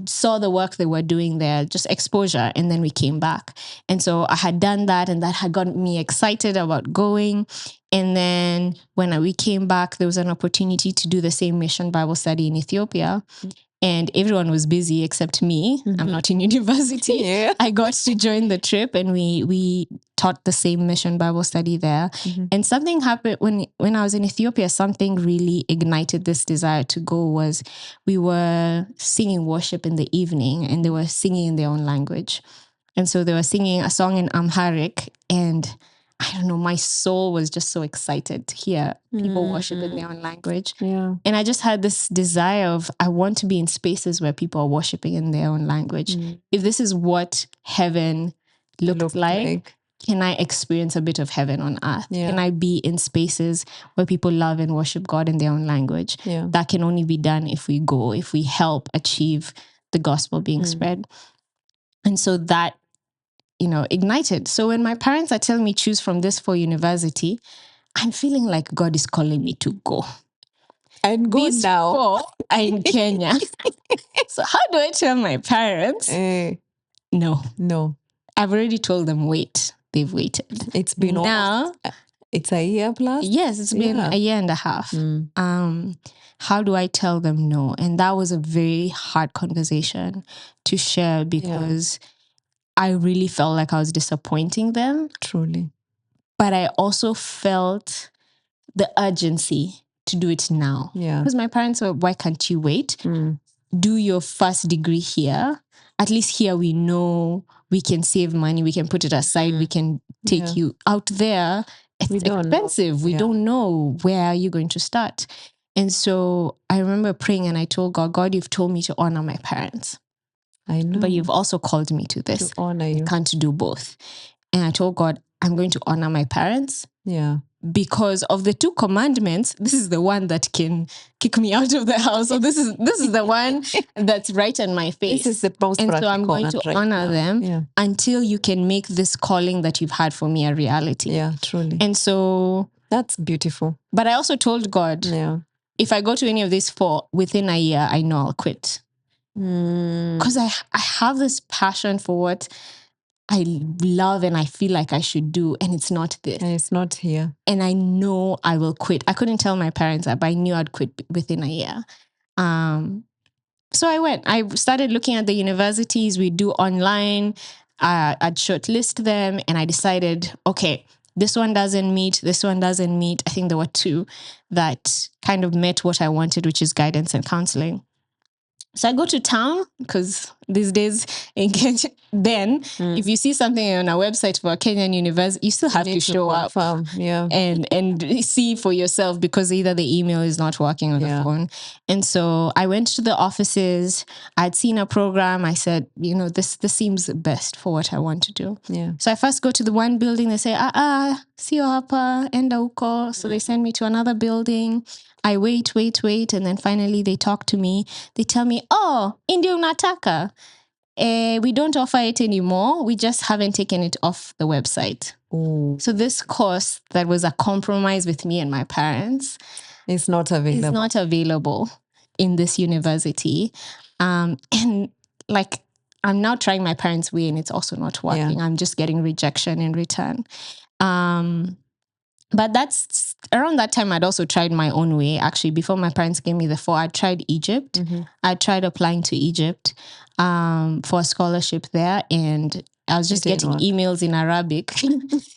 Speaker 2: saw the work they were doing there, just exposure. And then we came back. And so I had done that and that had got me excited about going. And then when we came back, there was an opportunity to do the same mission Bible study in Ethiopia. and everyone was busy except me. I'm not in university.
Speaker 1: Yeah.
Speaker 2: I got to join the trip, and we taught the same mission Bible study there. And something happened when I was in Ethiopia. Something really ignited this desire to go. Was we were singing worship in the evening, and they were singing in their own language. And so they were singing a song in Amharic, and I don't know, my soul was just so excited to hear people worship in their own language.
Speaker 1: Yeah.
Speaker 2: And I just had this desire of, I want to be in spaces where people are worshiping in their own language. If this is what heaven looks like, can I experience a bit of heaven on earth?
Speaker 1: Yeah.
Speaker 2: Can I be in spaces where people love and worship God in their own language?
Speaker 1: Yeah.
Speaker 2: That can only be done if we go, if we help achieve the gospel being spread. And so that, ignited. So when my parents are telling me choose from this for university, I'm feeling like God is calling me to go.
Speaker 1: And go
Speaker 2: These
Speaker 1: now.
Speaker 2: 4 are in Kenya. So how do I tell my parents? No. I've already told them wait. They've waited.
Speaker 1: It's been
Speaker 2: now.
Speaker 1: Almost, it's a year plus?
Speaker 2: Yes, it's been a year and a half. How do I tell them no? And that was a very hard conversation to share because I really felt like I was disappointing them.
Speaker 1: Truly.
Speaker 2: But I also felt the urgency to do it now.
Speaker 1: Yeah.
Speaker 2: Because my parents were, why can't you wait? Do your first degree here. At least here we know we can save money. We can put it aside. We can take you out there. It's expensive. We don't know where are you going to start. And so I remember praying and I told God, God, you've told me to honor my parents.
Speaker 1: I know.
Speaker 2: But you've also called me to this.
Speaker 1: To honor you.
Speaker 2: I can't do both. And I told God, I'm going to honor my parents.
Speaker 1: Yeah.
Speaker 2: Because of the 2 commandments, this is the one that can kick me out of the house. So this is the one that's right on my face.
Speaker 1: This is the most practical.
Speaker 2: And so I'm going to honor them until you can make this calling that you've had for me a reality.
Speaker 1: Yeah, truly.
Speaker 2: And so
Speaker 1: that's beautiful.
Speaker 2: But I also told God, if I go to any of these 4 within a year, I know I'll quit. Because I have this passion for what I love and I feel like I should do, and it's not this.
Speaker 1: And it's not here.
Speaker 2: And I know I will quit. I couldn't tell my parents that, but I knew I'd quit within a year. So I went. I started looking at the universities we do online. I'd shortlist them, and I decided, okay, this one doesn't meet, this one doesn't meet. I think there were 2 that kind of met what I wanted, which is guidance and counseling. So I go to town because these days in Kenya, if you see something on a website for a Kenyan university, you still have to show up and see for yourself because either the email is not working on the phone. And so I went to the offices. I'd seen a program. I said, this seems best for what I want to do.
Speaker 1: Yeah.
Speaker 2: So I first go to the one building. They say, sio hapa, enda huko. So they send me to another building. I wait. And then finally they talk to me. They tell me, ndio unataka. We don't offer it anymore. We just haven't taken it off the website.
Speaker 1: Ooh.
Speaker 2: So this course that was a compromise with me and my parents
Speaker 1: is not available
Speaker 2: in this university. And like, I'm now trying my parents' way and it's also not working. I'm just getting rejection in return. But that's around that time I'd also tried my own way. Actually, before my parents gave me the 4, I tried Egypt. I tried applying to Egypt for a scholarship there. And I was just getting emails in Arabic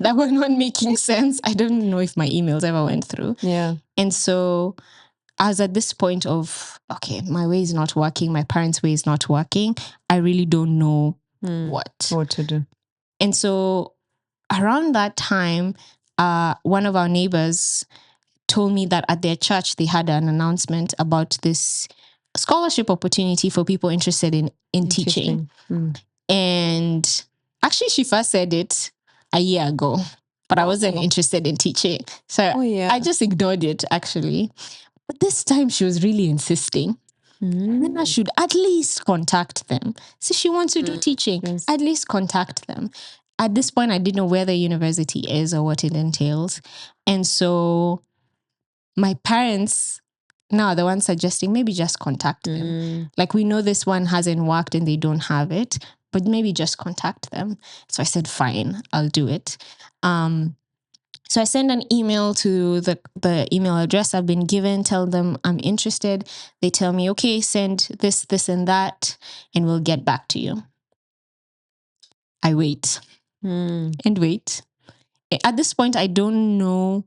Speaker 2: that were not making sense. I don't know if my emails ever went through.
Speaker 1: Yeah.
Speaker 2: And so I was at this point of, okay, my way is not working. My parents' way is not working. I really don't know what
Speaker 1: to do.
Speaker 2: And so around that time, one of our neighbors told me that at their church, they had an announcement about this scholarship opportunity for people interested in teaching. And actually, she first said it a year ago, but I wasn't interested in teaching. So I just ignored it, actually. But this time she was really insisting. Then I should at least contact them. So she wants to do teaching, at least contact them. At this point, I didn't know where the university is or what it entails. And so my parents now are the ones suggesting maybe just contact them. Like, we know this one hasn't worked and they don't have it, but maybe just contact them. So I said, fine, I'll do it. So So I send an email to the email address I've been given, tell them I'm interested. They tell me, okay, send this, and that, and we'll get back to you. I wait and wait. At this point, I don't know.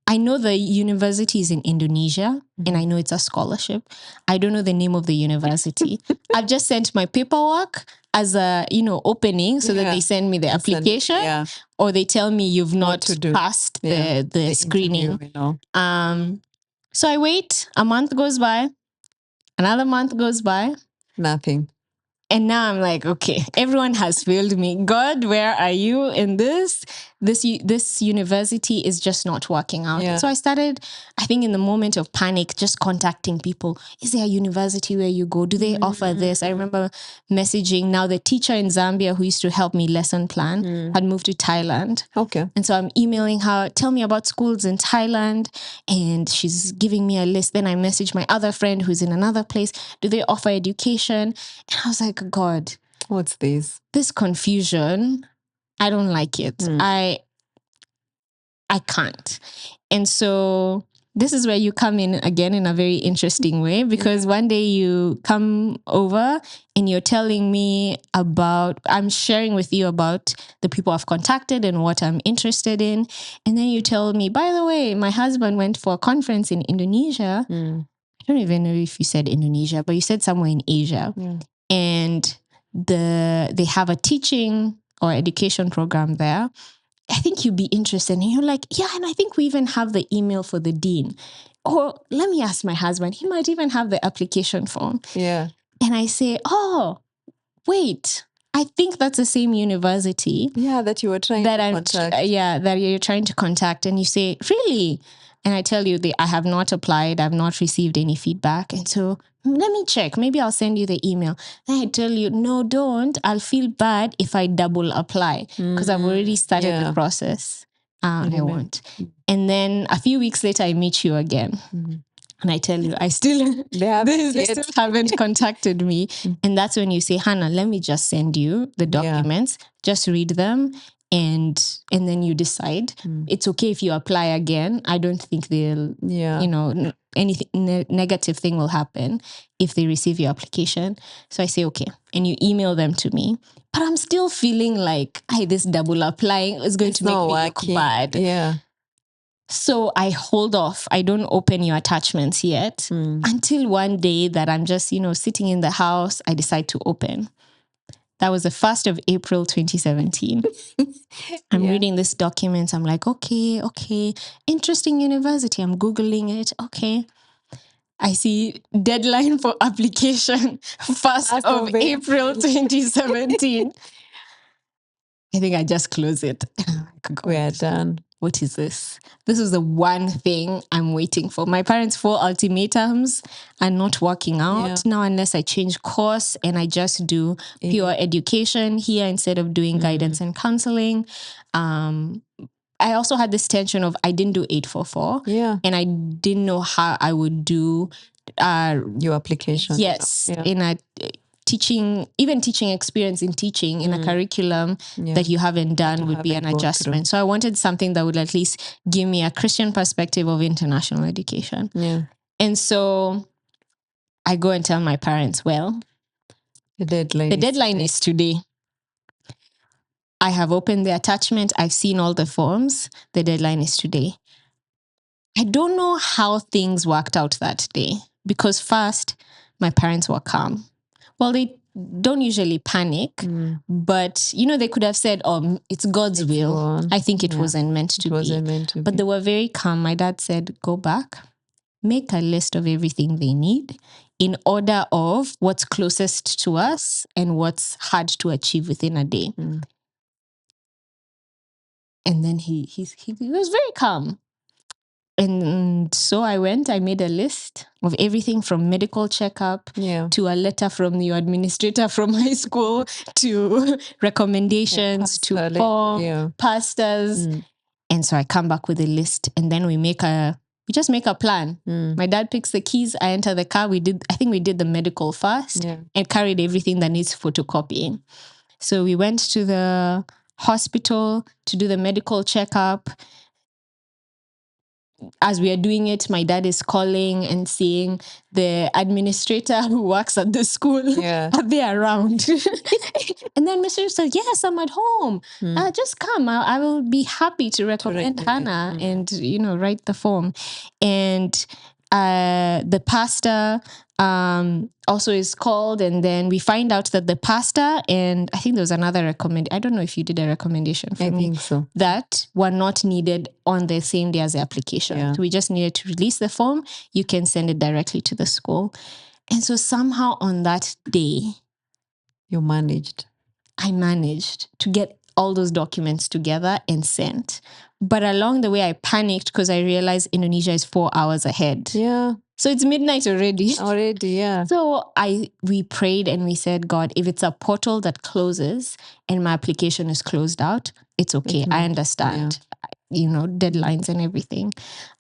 Speaker 2: I know the university is in Indonesia, and I know it's a scholarship. I don't know the name of the university. I've just sent my paperwork as a, opening so that they send me the application, or they tell me you've not passed the screening.
Speaker 1: Interview,
Speaker 2: So I wait. A month goes by. Another month goes by.
Speaker 1: Nothing.
Speaker 2: And now I'm like, okay, everyone has failed me. God, where are you in this? This university is just not working out.
Speaker 1: Yeah.
Speaker 2: So I started, I think in the moment of panic, just contacting people. Is there a university where you go? Do they offer this? I remember messaging. Now the teacher in Zambia who used to help me lesson plan had moved to Thailand.
Speaker 1: Okay.
Speaker 2: And so I'm emailing her, tell me about schools in Thailand. And she's giving me a list. Then I message my other friend who's in another place. Do they offer education? And I was like, God,
Speaker 1: what's this?
Speaker 2: This confusion, I don't like it. I can't. And so this is where you come in again in a very interesting way, because one day you come over and you're telling me I'm sharing with you about the people I've contacted and what I'm interested in. And then you tell me, by the way, my husband went for a conference in Indonesia. I don't even know if you said Indonesia, but you said somewhere in Asia. And they have a teaching or education program there. I think you'd be interested. And you're like, yeah, and I think we even have the email for the dean. Or let me ask my husband. He might even have the application form.
Speaker 1: Yeah.
Speaker 2: And I say, oh, wait, I think that's the same university.
Speaker 1: Yeah, that you were trying to contact.
Speaker 2: That you're trying to contact. And you say, really? And I tell you, I have not applied. I've not received any feedback. And so let me check. Maybe I'll send you the email. Then I tell you, no, don't. I'll feel bad if I double apply because I've already started the process. I won't. And then a few weeks later, I meet you again. And I tell you, they still haven't contacted me. And that's when you say, Hannah, let me just send you the documents. Just read them. And then you decide. It's okay if you apply again. I don't think they'll, anything negative thing will happen if they receive your application. So I say, okay. And you email them to me. But I'm still feeling like, this double applying is going to make me look bad.
Speaker 1: Yeah.
Speaker 2: So I hold off. I don't open your attachments yet until one day that I'm just, sitting in the house, I decide to open. That was the 1st of April, 2017. I'm reading this document. I'm like, okay. Interesting university. I'm Googling it. Okay. I see deadline for application, 1st of April, 2017. I think I just close it.
Speaker 1: We are done.
Speaker 2: What is this? This is the one thing I'm waiting for. My parents' 4 ultimatums are not working out now unless I change course and I just do pure education here instead of doing guidance and counseling. I also had this tension of I didn't do 844 and I didn't know how I would do
Speaker 1: your application.
Speaker 2: Yes, in a teaching experience in teaching in a curriculum that you haven't done would be an adjustment. So I wanted something that would at least give me a Christian perspective of international education.
Speaker 1: Yeah.
Speaker 2: And so I go and tell my parents, well, the deadline is today. I have opened the attachment. I've seen all the forms. The deadline is today. I don't know how things worked out that day because first, my parents were calm. Well, they don't usually panic, but, they could have said, oh, it's God's will. I think it wasn't meant to be. But they were very calm. My dad said, go back, make a list of everything they need in order of what's closest to us and what's hard to achieve within a day. And then he was very calm. And so I made a list of everything from medical checkup to a letter from the administrator from high school to recommendations to pastors. And so I come back with a list and then we just make a plan. My dad picks the keys. I enter the car. I think we did the medical first and carried everything that needs photocopying. So we went to the hospital to do the medical checkup. as we are doing it, my dad is calling and seeing the administrator who works at the school.
Speaker 1: Yeah.
Speaker 2: Are they around? And then Mr. said, yes, I'm at home. Just come. I will be happy to recommend Hannah and, write the form. And the pastor also is called, and then we find out that the pastor and I think there was another recommend. I don't know if you did a recommendation for me.
Speaker 1: I think so.
Speaker 2: That were not needed on the same day as the application.
Speaker 1: Yeah.
Speaker 2: So we just needed to release the form. You can send it directly to the school. And so somehow on that day,
Speaker 1: You managed.
Speaker 2: I managed to get all those documents together and sent. But along the way, I panicked because I realized Indonesia is 4 hours ahead.
Speaker 1: Yeah.
Speaker 2: So it's midnight already.
Speaker 1: Already, yeah.
Speaker 2: So we prayed and we said, God, if it's a portal that closes and my application is closed out, it's okay. I understand, deadlines and everything.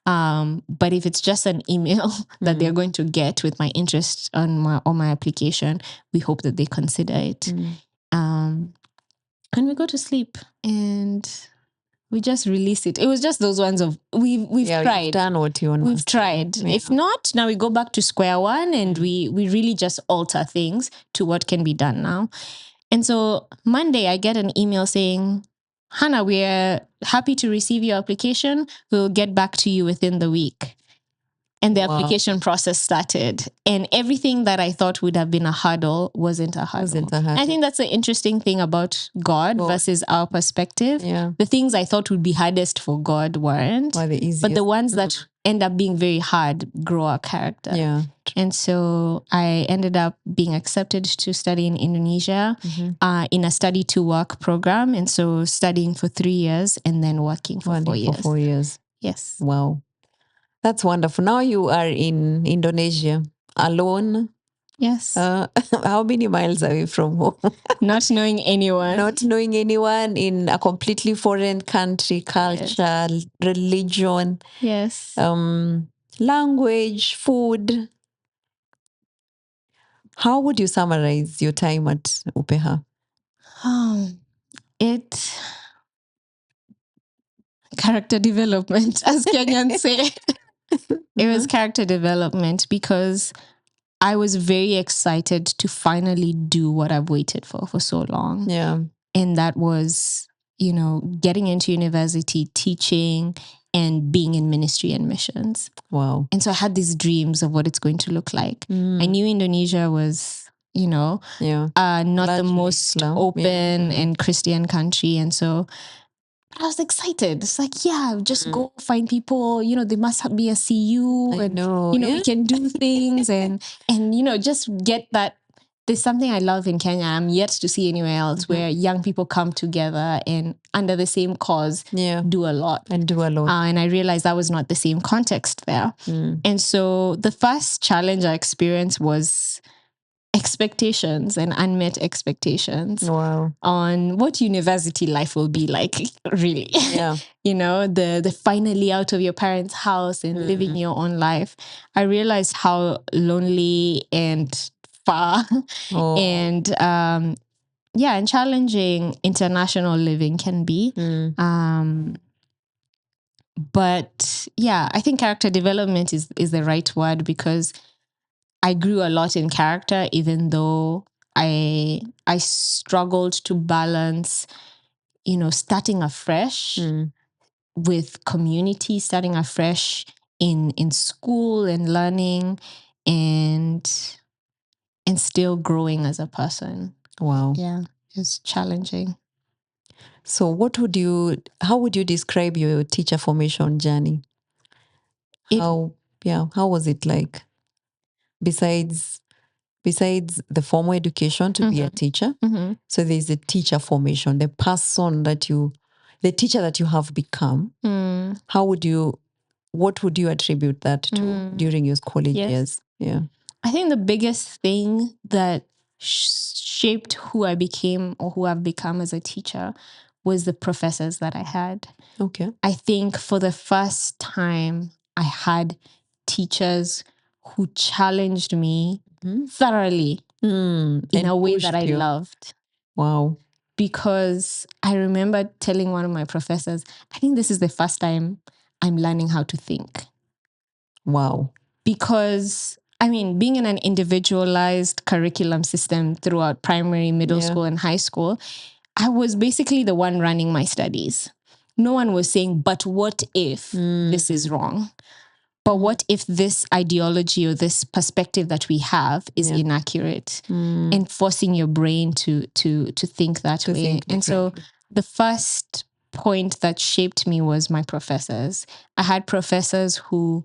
Speaker 2: But if it's just an email that they're going to get with my interest on my application, we hope that they consider it. And we go to sleep and we just release it. It was just those ones of we've tried.
Speaker 1: You've done what you want.
Speaker 2: We've tried. Yeah. If not, now we go back to square one and we really just alter things to what can be done now. And so Monday I get an email saying, Hannah, we're happy to receive your application. We'll get back to you within the week. And the application process started. And everything that I thought would have been a hurdle wasn't a hurdle. I think that's the interesting thing about God versus our perspective. Yeah. The things I thought would be hardest for God weren't. The easiest. But the ones that end up being very hard grow our character. Yeah. And so I ended up being accepted to study in Indonesia in a study to work program. And so studying for 3 years and then working for 4 years. For 4 years. Yes.
Speaker 1: Wow. That's wonderful. Now you are in Indonesia alone.
Speaker 2: Yes.
Speaker 1: How many miles away from home?
Speaker 2: Not knowing anyone.
Speaker 1: Not knowing anyone in a completely foreign country, culture, religion.
Speaker 2: Yes.
Speaker 1: Language, food. How would you summarize your time at UPH?
Speaker 2: Character development, as Kenyans say. It was character development because I was very excited to finally do what I've waited for so long.
Speaker 1: Yeah.
Speaker 2: And that was, getting into university, teaching, and being in ministry and missions.
Speaker 1: Wow.
Speaker 2: And so I had these dreams of what it's going to look like. I knew Indonesia was, not the most open and Christian country. And so I was excited. It's like, just go find people, they must be a CU and, we can do things and just get that. There's something I love in Kenya. I'm yet to see anywhere else where young people come together and under the same cause do a lot. And I realized that was not the same context there. And so the first challenge I experienced was expectations and unmet expectations on what university life will be like, really.
Speaker 1: Yeah.
Speaker 2: The finally out of your parents' house and living your own life. I realized how lonely and far and and challenging international living can be. But I think character development is the right word because I grew a lot in character, even though I struggled to balance, starting afresh with community, starting afresh in school and learning and still growing as a person.
Speaker 1: Wow.
Speaker 2: Yeah, it's challenging.
Speaker 1: So how would you describe your teacher formation journey? How was it like? Besides the formal education to be a teacher, so there's a teacher formation, the teacher that you have become. What would you attribute that to during your college years? Yeah,
Speaker 2: I think the biggest thing that shaped who I became or who I've become as a teacher was the professors that I had.
Speaker 1: Okay.
Speaker 2: I think for the first time, I had teachers who challenged me thoroughly in a way that I loved.
Speaker 1: Wow.
Speaker 2: Because I remember telling one of my professors, I think this is the first time I'm learning how to think.
Speaker 1: Wow.
Speaker 2: Because, I mean, being in an individualized curriculum system throughout primary, middle school, and high school, I was basically the one running my studies. No one was saying, but what if this is wrong? But what if this ideology or this perspective that we have is inaccurate? And forcing your brain to think that way. And so the first point that shaped me was my professors. I had professors who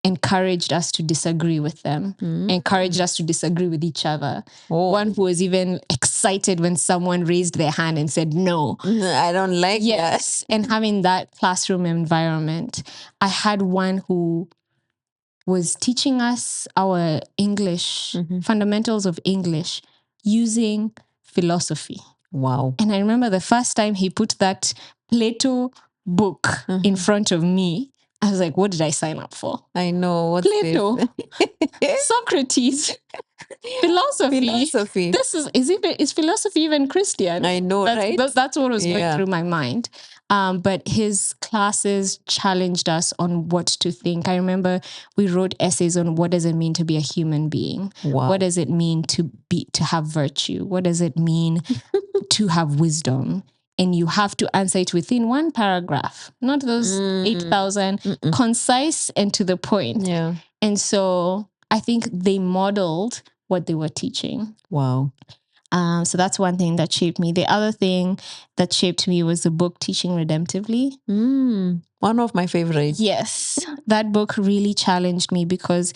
Speaker 2: encouraged us to disagree with them, encouraged us to disagree with each other. One who was even excited when someone raised their hand and said, no.
Speaker 1: I don't like that.
Speaker 2: And having that classroom environment. I had one who was teaching us our English, fundamentals of English, using philosophy.
Speaker 1: Wow.
Speaker 2: And I remember the first time he put that Plato book in front of me, I was like, what did I sign up for?
Speaker 1: I know. What's
Speaker 2: Plato,
Speaker 1: this?
Speaker 2: Socrates, philosophy. This is philosophy even Christian?
Speaker 1: I know, right?
Speaker 2: That's what was going through my mind. But his classes challenged us on what to think. I remember we wrote essays on what does it mean to be a human being?
Speaker 1: Wow.
Speaker 2: What does it mean to have virtue? What does it mean to have wisdom? And you have to answer it within one paragraph, not those 8,000, concise and to the point.
Speaker 1: Yeah.
Speaker 2: And so I think they modeled what they were teaching.
Speaker 1: Wow.
Speaker 2: So that's one thing that shaped me. The other thing that shaped me was the book Teaching Redemptively.
Speaker 1: One of my favorites.
Speaker 2: Yes. That book really challenged me because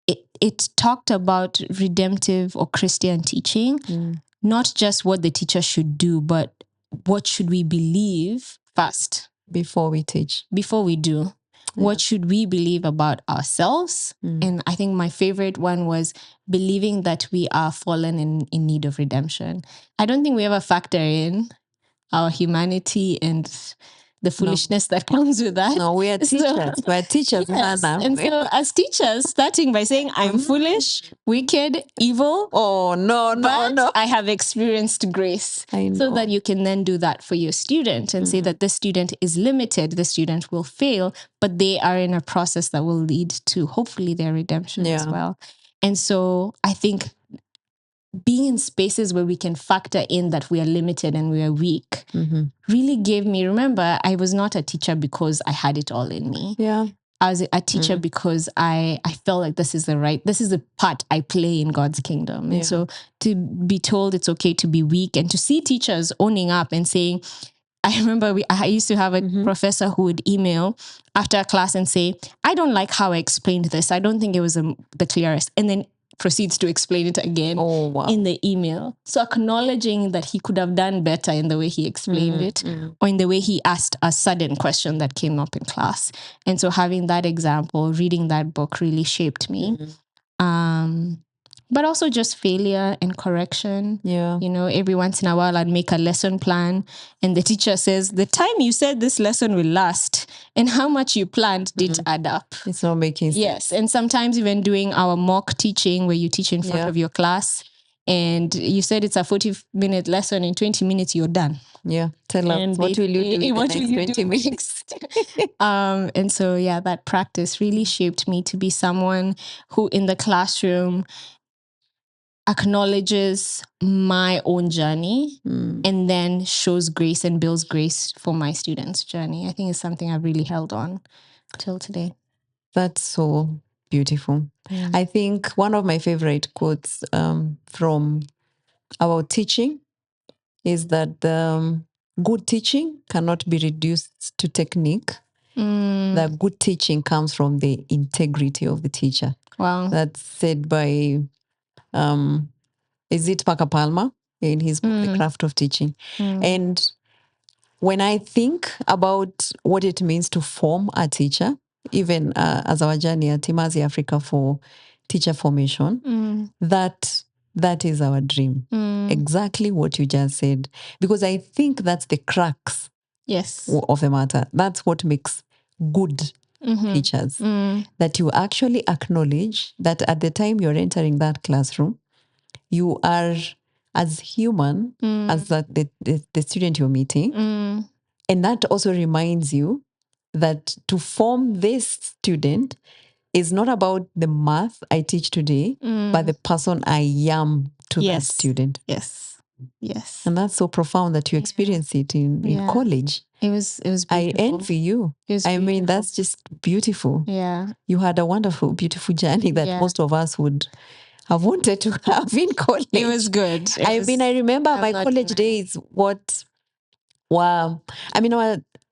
Speaker 2: it talked about redemptive or Christian teaching, not just what the teacher should do, but what should we believe first?
Speaker 1: Before we teach.
Speaker 2: Before we do. What should we believe about ourselves? And I think my favorite one was believing that we are fallen in need of redemption. I don't think we ever factor in our humanity and the foolishness that comes with that.
Speaker 1: No, we are teachers. We're teachers,
Speaker 2: yes.
Speaker 1: Hannah.
Speaker 2: And so as teachers, starting by saying, I'm foolish, wicked, evil.
Speaker 1: Oh, no.
Speaker 2: I have experienced grace. So that you can then do that for your student and say that this student is limited, the student will fail, but they are in a process that will lead to hopefully their redemption as well. And so I think being in spaces where we can factor in that we are limited and we are weak really gave me, remember, I was not a teacher because I had it all in me.
Speaker 1: Yeah.
Speaker 2: I was a teacher because I felt like this is the part I play in God's kingdom. And so to be told it's okay to be weak and to see teachers owning up and saying, I remember I used to have a professor who would email after a class and say, I don't like how I explained this. I don't think it was the clearest. And then proceeds to explain it again in the email. So acknowledging that he could have done better in the way he explained it or in the way he asked a sudden question that came up in class. And so having that example, reading that book really shaped me. But also just failure and correction.
Speaker 1: Yeah.
Speaker 2: You know, every once in a while I'd make a lesson plan and the teacher says, the time you said this lesson will last and how much you planned didn't add up.
Speaker 1: It's not making sense.
Speaker 2: Yes. And sometimes even doing our mock teaching where you teach in front of your class and you said it's a 40-minute lesson, in 20 minutes you're done.
Speaker 1: Yeah. Tell us, what will you do in the next 20 minutes?
Speaker 2: And so, that practice really shaped me to be someone who in the classroom acknowledges my own journey and then shows grace and builds grace for my students' journey. I think it's something I've really held on till today.
Speaker 1: That's so beautiful. I think one of my favorite quotes from our teaching is that good teaching cannot be reduced to technique. The good teaching comes from the integrity of the teacher.
Speaker 2: Wow.
Speaker 1: That's said by is it Parker Palmer in his book, The Craft of Teaching. And when I think about what it means to form a teacher, even as our journey at Timazi Africa for teacher formation, that is our dream. Exactly what you just said. Because I think that's the crux of the matter. That's what makes good teachers. That you actually acknowledge that at the time you're entering that classroom, you are as human as the student you're meeting. And that also reminds you that to form this student is not about the math I teach today, but the person I am to that student.
Speaker 2: Yes.
Speaker 1: And that's so profound that you experience it in college.
Speaker 2: It was beautiful.
Speaker 1: I envy you. I mean, that's just beautiful.
Speaker 2: Yeah.
Speaker 1: You had a wonderful, beautiful journey that most of us would have wanted to have in college.
Speaker 2: It was good.
Speaker 1: I remember my college days,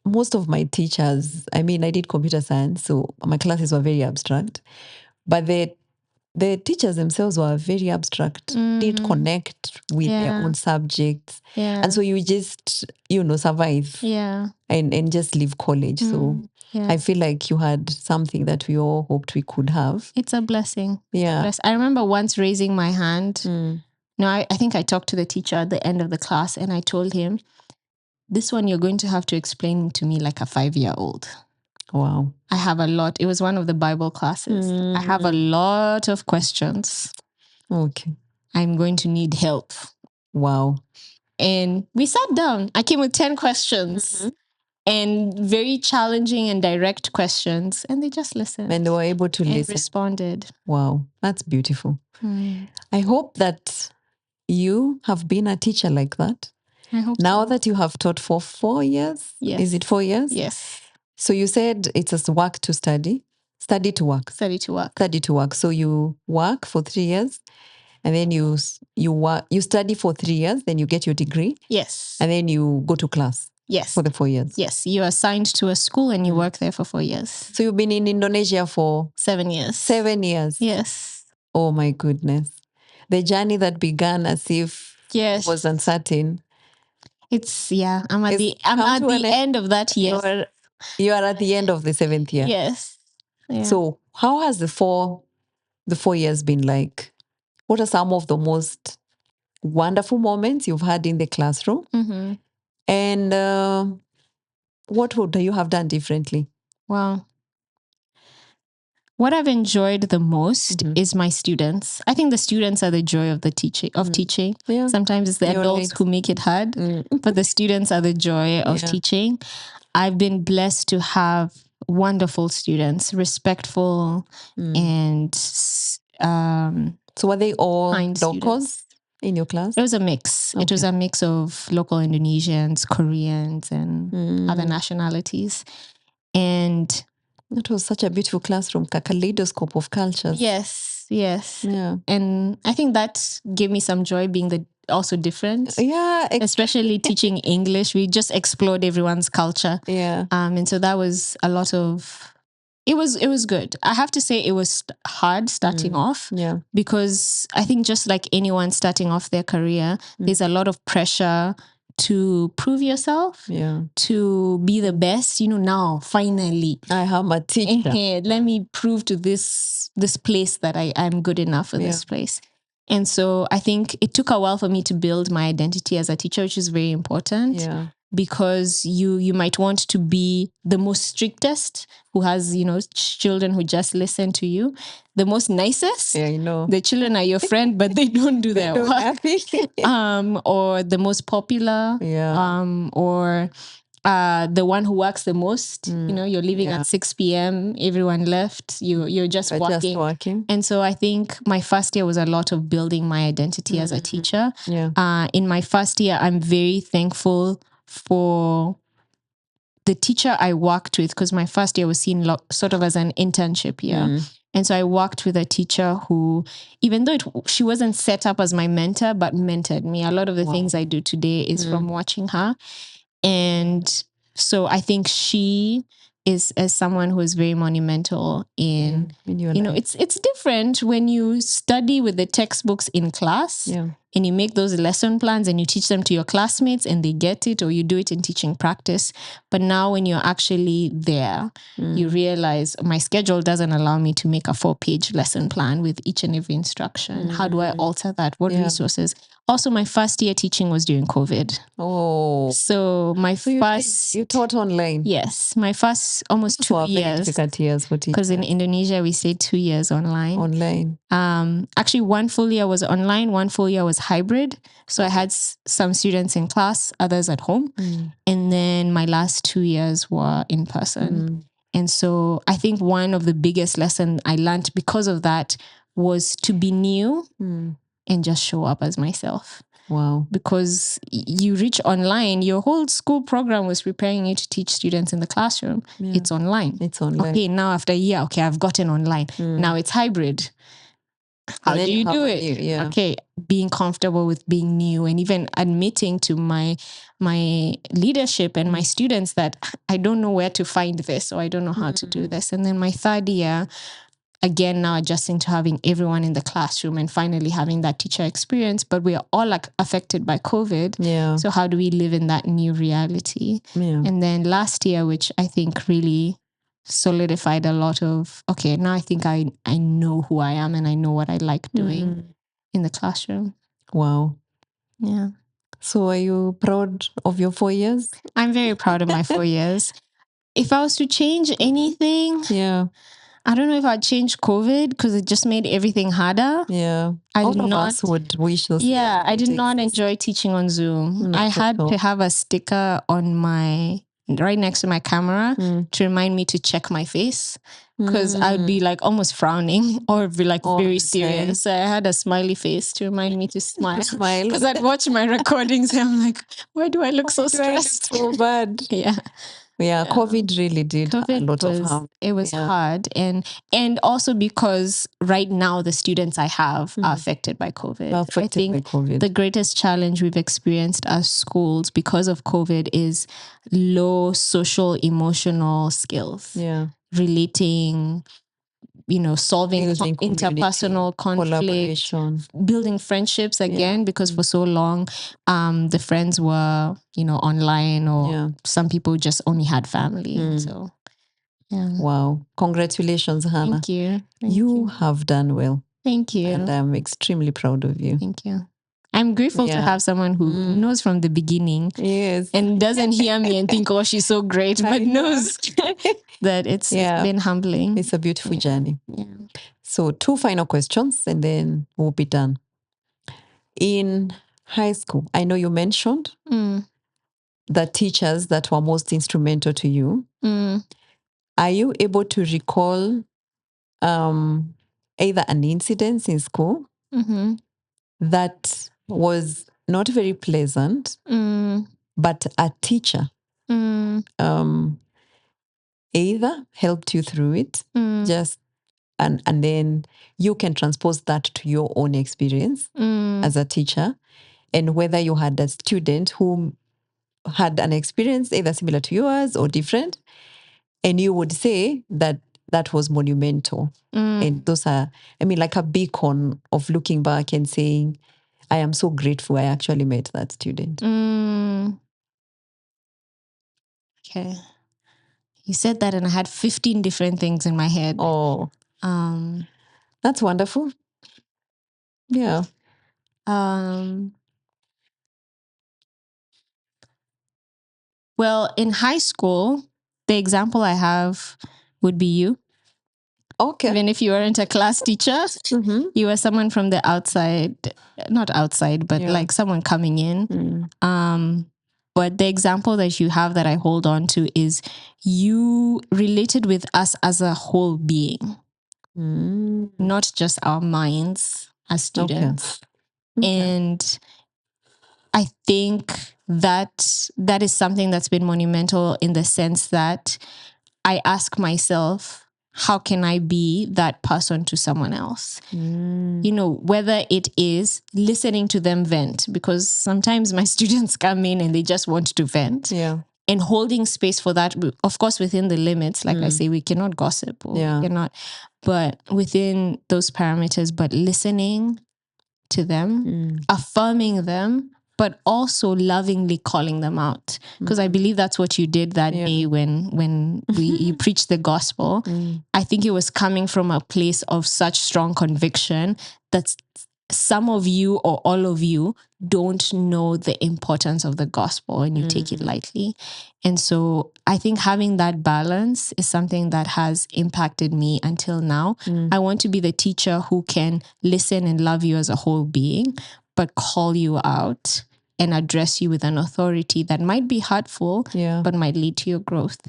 Speaker 1: most of my teachers, I did computer science, so my classes were very abstract. But the teachers themselves were very abstract, didn't connect with their own subjects. And so you just, survive and just leave college. So I feel like you had something that we all hoped we could have.
Speaker 2: It's a blessing.
Speaker 1: Yeah.
Speaker 2: I remember once raising my hand. No, I think I talked to the teacher at the end of the class and I told him, this one you're going to have to explain to me like a 5-year-old.
Speaker 1: Wow.
Speaker 2: I have a lot. It was one of the Bible classes. I have a lot of questions.
Speaker 1: Okay.
Speaker 2: I'm going to need help.
Speaker 1: Wow.
Speaker 2: And we sat down. I came with 10 questions and very challenging and direct questions. And they just listened.
Speaker 1: And they were able to listen.
Speaker 2: Responded.
Speaker 1: Wow. That's beautiful. I hope that you have been a teacher like that.
Speaker 2: I hope
Speaker 1: now
Speaker 2: so.
Speaker 1: that you have taught for 4 years.
Speaker 2: Yes.
Speaker 1: Is it 4 years?
Speaker 2: Yes.
Speaker 1: So you said it's a work to study to work.
Speaker 2: Study to work.
Speaker 1: Study to work. So you work for 3 years and then you study for 3 years, then you get your degree.
Speaker 2: Yes.
Speaker 1: And then you go to class.
Speaker 2: Yes.
Speaker 1: For the 4 years.
Speaker 2: Yes. You're assigned to a school and you work there for 4 years.
Speaker 1: So you've been in Indonesia for
Speaker 2: 7 years.
Speaker 1: 7 years.
Speaker 2: Yes.
Speaker 1: Oh my goodness. The journey that began as if it was uncertain.
Speaker 2: I'm at the end of that year.
Speaker 1: You are at the end of the 7th year.
Speaker 2: Yes. Yeah.
Speaker 1: So how has the 4 years been like? What are some of the most wonderful moments you've had in the classroom? And what would you have done differently?
Speaker 2: Well, what I've enjoyed the most is my students. I think the students are the joy of the teaching. Yeah. Sometimes it's the adults who make it hard, but the students are the joy of teaching. I've been blessed to have wonderful students, respectful and
Speaker 1: so were they all locals in your class?
Speaker 2: It was a mix. Okay. It was a mix of local Indonesians, Koreans, and other nationalities. And
Speaker 1: it was such a beautiful classroom, a kaleidoscope of cultures.
Speaker 2: Yes. Yeah. And I think that gave me some joy being also different.
Speaker 1: Yeah.
Speaker 2: Especially teaching English. We just explored everyone's culture.
Speaker 1: Yeah.
Speaker 2: And so that was a lot of... It was good. I have to say it was hard starting off.
Speaker 1: Yeah.
Speaker 2: Because I think just like anyone starting off their career, there's a lot of pressure to prove yourself, to be the best. Now finally
Speaker 1: I have a teacher.
Speaker 2: Let me prove to this place that I'm good enough for this place. And so I think it took a while for me to build my identity as a teacher, which is very important.
Speaker 1: Yeah.
Speaker 2: Because you might want to be the most strictest, who has children who just listen to you, the most nicest.
Speaker 1: Yeah, I know.
Speaker 2: The children are your friend, but they don't do their work. Or the most popular.
Speaker 1: Yeah.
Speaker 2: Or the one who works the most. You're leaving at 6 p.m. Everyone left. You're just working. And so I think my first year was a lot of building my identity as a teacher.
Speaker 1: Yeah.
Speaker 2: In my first year, I'm very thankful for the teacher I worked with, because my first year was seen sort of as an internship year. And so I worked with a teacher who, even though she wasn't set up as my mentor, but mentored me. A lot of the things I do today is from watching her. And so I think she is as someone who is very monumental in it's different when you study with the textbooks in class and you make those lesson plans and you teach them to your classmates and they get it, or you do it in teaching practice. But now when you're actually there, you realize my schedule doesn't allow me to make a 4-page lesson plan with each and every instruction. How do I alter that? What resources? Also, my first year teaching was during COVID.
Speaker 1: Oh.
Speaker 2: So
Speaker 1: you taught online?
Speaker 2: Yes, my first almost 2 years.
Speaker 1: Very difficult years for teachers.
Speaker 2: Because in Indonesia, we stayed 2 years online.
Speaker 1: Online.
Speaker 2: Actually, 1 full year was online, 1 full year was hybrid. So I had some students in class, others at home. And then my last 2 years were in person. And so I think one of the biggest lessons I learned because of that was to be new and just show up as myself.
Speaker 1: Wow.
Speaker 2: Because you reach online, your whole school program was preparing you to teach students in the classroom. Yeah. It's online. Okay, now after a year, okay, I've gotten online. Now it's hybrid. How do you do it?
Speaker 1: Yeah.
Speaker 2: Okay, being comfortable with being new and even admitting to my leadership and my students that I don't know where to find this or I don't know how to do this. And then my third year, again, now adjusting to having everyone in the classroom and finally having that teacher experience, but we are all like affected by COVID.
Speaker 1: Yeah.
Speaker 2: So how do we live in that new reality?
Speaker 1: Yeah.
Speaker 2: And then last year, which I think really solidified a lot of, okay, now I think I know who I am and I know what I like doing in the classroom.
Speaker 1: Wow.
Speaker 2: Yeah.
Speaker 1: So are you proud of your 4 years?
Speaker 2: I'm very proud of my 4 years. If I was to change anything, I don't know if I'd change COVID because it just made everything harder.
Speaker 1: Yeah. All of us would wish those.
Speaker 2: Yeah, I did not enjoy teaching on Zoom. I had to have a sticker on right next to my camera to remind me to check my face because I would be like almost frowning or be like very serious. So I had a smiley face to remind me to smile. Because I'd watch my recordings and I'm like, why do I look so stressed?
Speaker 1: So bad. Yeah, COVID really did a lot of harm.
Speaker 2: It was hard. And also because right now the students I have are affected by COVID. I think the greatest challenge we've experienced as schools because of COVID is low social emotional skills.
Speaker 1: Yeah.
Speaker 2: Relating, solving interpersonal conflict, building friendships again, because for so long, the friends were, online or some people just only had family. So,
Speaker 1: Wow. Congratulations, Hannah.
Speaker 2: Thank you.
Speaker 1: You have done well.
Speaker 2: Thank you.
Speaker 1: And I'm extremely proud of you.
Speaker 2: Thank you. I'm grateful to have someone who knows from the beginning.
Speaker 1: Yes.
Speaker 2: And doesn't hear me and think, oh, she's so great, but knows that it's been humbling.
Speaker 1: It's a beautiful journey.
Speaker 2: Yeah.
Speaker 1: So 2 final questions and then we'll be done. In high school, I know you mentioned the teachers that were most instrumental to you. Are you able to recall either an incident in school that was not very pleasant, but a teacher either helped you through it, and then you can transpose that to your own experience as a teacher, and whether you had a student who had an experience either similar to yours or different, and you would say that that was monumental. And those are, like a beacon of looking back and saying, I am so grateful I actually met that student.
Speaker 2: Okay. You said that and I had 15 different things in my head.
Speaker 1: Oh, that's wonderful. Yeah.
Speaker 2: Well, in high school, the example I have would be you.
Speaker 1: Okay.
Speaker 2: Even if you weren't a class teacher, you were someone from the outside, not outside, but like someone coming in. But the example that you have that I hold on to is you related with us as a whole being, not just our minds as students. Okay. And I think that is something that's been monumental in the sense that I ask myself, how can I be that person to someone else? Whether it is listening to them vent, because sometimes my students come in and they just want to vent.
Speaker 1: Yeah.
Speaker 2: And holding space for that, of course, within the limits, like I say, we cannot gossip or we cannot, but within those parameters, but listening to them, affirming them, but also lovingly calling them out. Because I believe that's what you did that day when you preached the gospel. I think it was coming from a place of such strong conviction that some of you or all of you don't know the importance of the gospel and you take it lightly. And so I think having that balance is something that has impacted me until now. I want to be the teacher who can listen and love you as a whole being, but call you out and address you with an authority that might be hurtful, but might lead to your growth.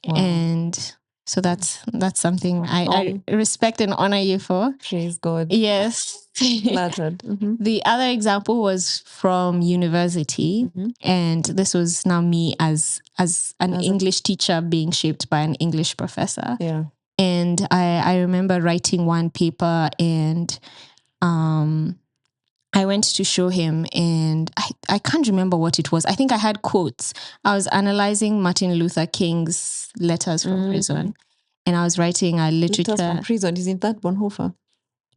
Speaker 1: Wow.
Speaker 2: And so that's something I respect and honor you for.
Speaker 1: Praise God.
Speaker 2: Yes.
Speaker 1: Flattered.
Speaker 2: The other example was from university, and this was now me as an English teacher being shaped by an English professor.
Speaker 1: Yeah.
Speaker 2: And I remember writing one paper, and I went to show him, and I can't remember what it was. I think I had quotes. I was analyzing Martin Luther King's letters from prison, and I was writing a literature.
Speaker 1: Letters from prison, isn't that Bonhoeffer?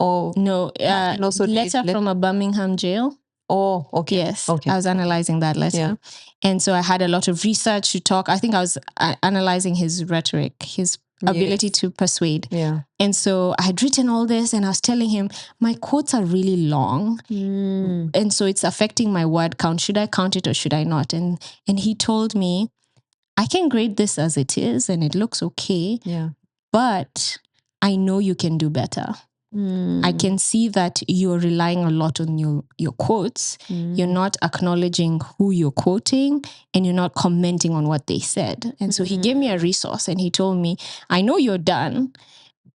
Speaker 1: Or
Speaker 2: no, letter from a Birmingham jail.
Speaker 1: Oh, okay.
Speaker 2: Yes,
Speaker 1: okay.
Speaker 2: I was analyzing that letter.
Speaker 1: Yeah.
Speaker 2: And so I had a lot of research to talk. I think I was analyzing his rhetoric, his ability to persuade.
Speaker 1: Yeah.
Speaker 2: And so I had written all this, and I was telling him, my quotes are really long. And so it's affecting my word count. Should I count it or should I not? And he told me, I can grade this as it is and it looks okay.
Speaker 1: Yeah.
Speaker 2: But I know you can do better. I can see that you're relying a lot on your quotes. You're not acknowledging who you're quoting, and you're not commenting on what they said. And so he gave me a resource, and he told me, I know you're done,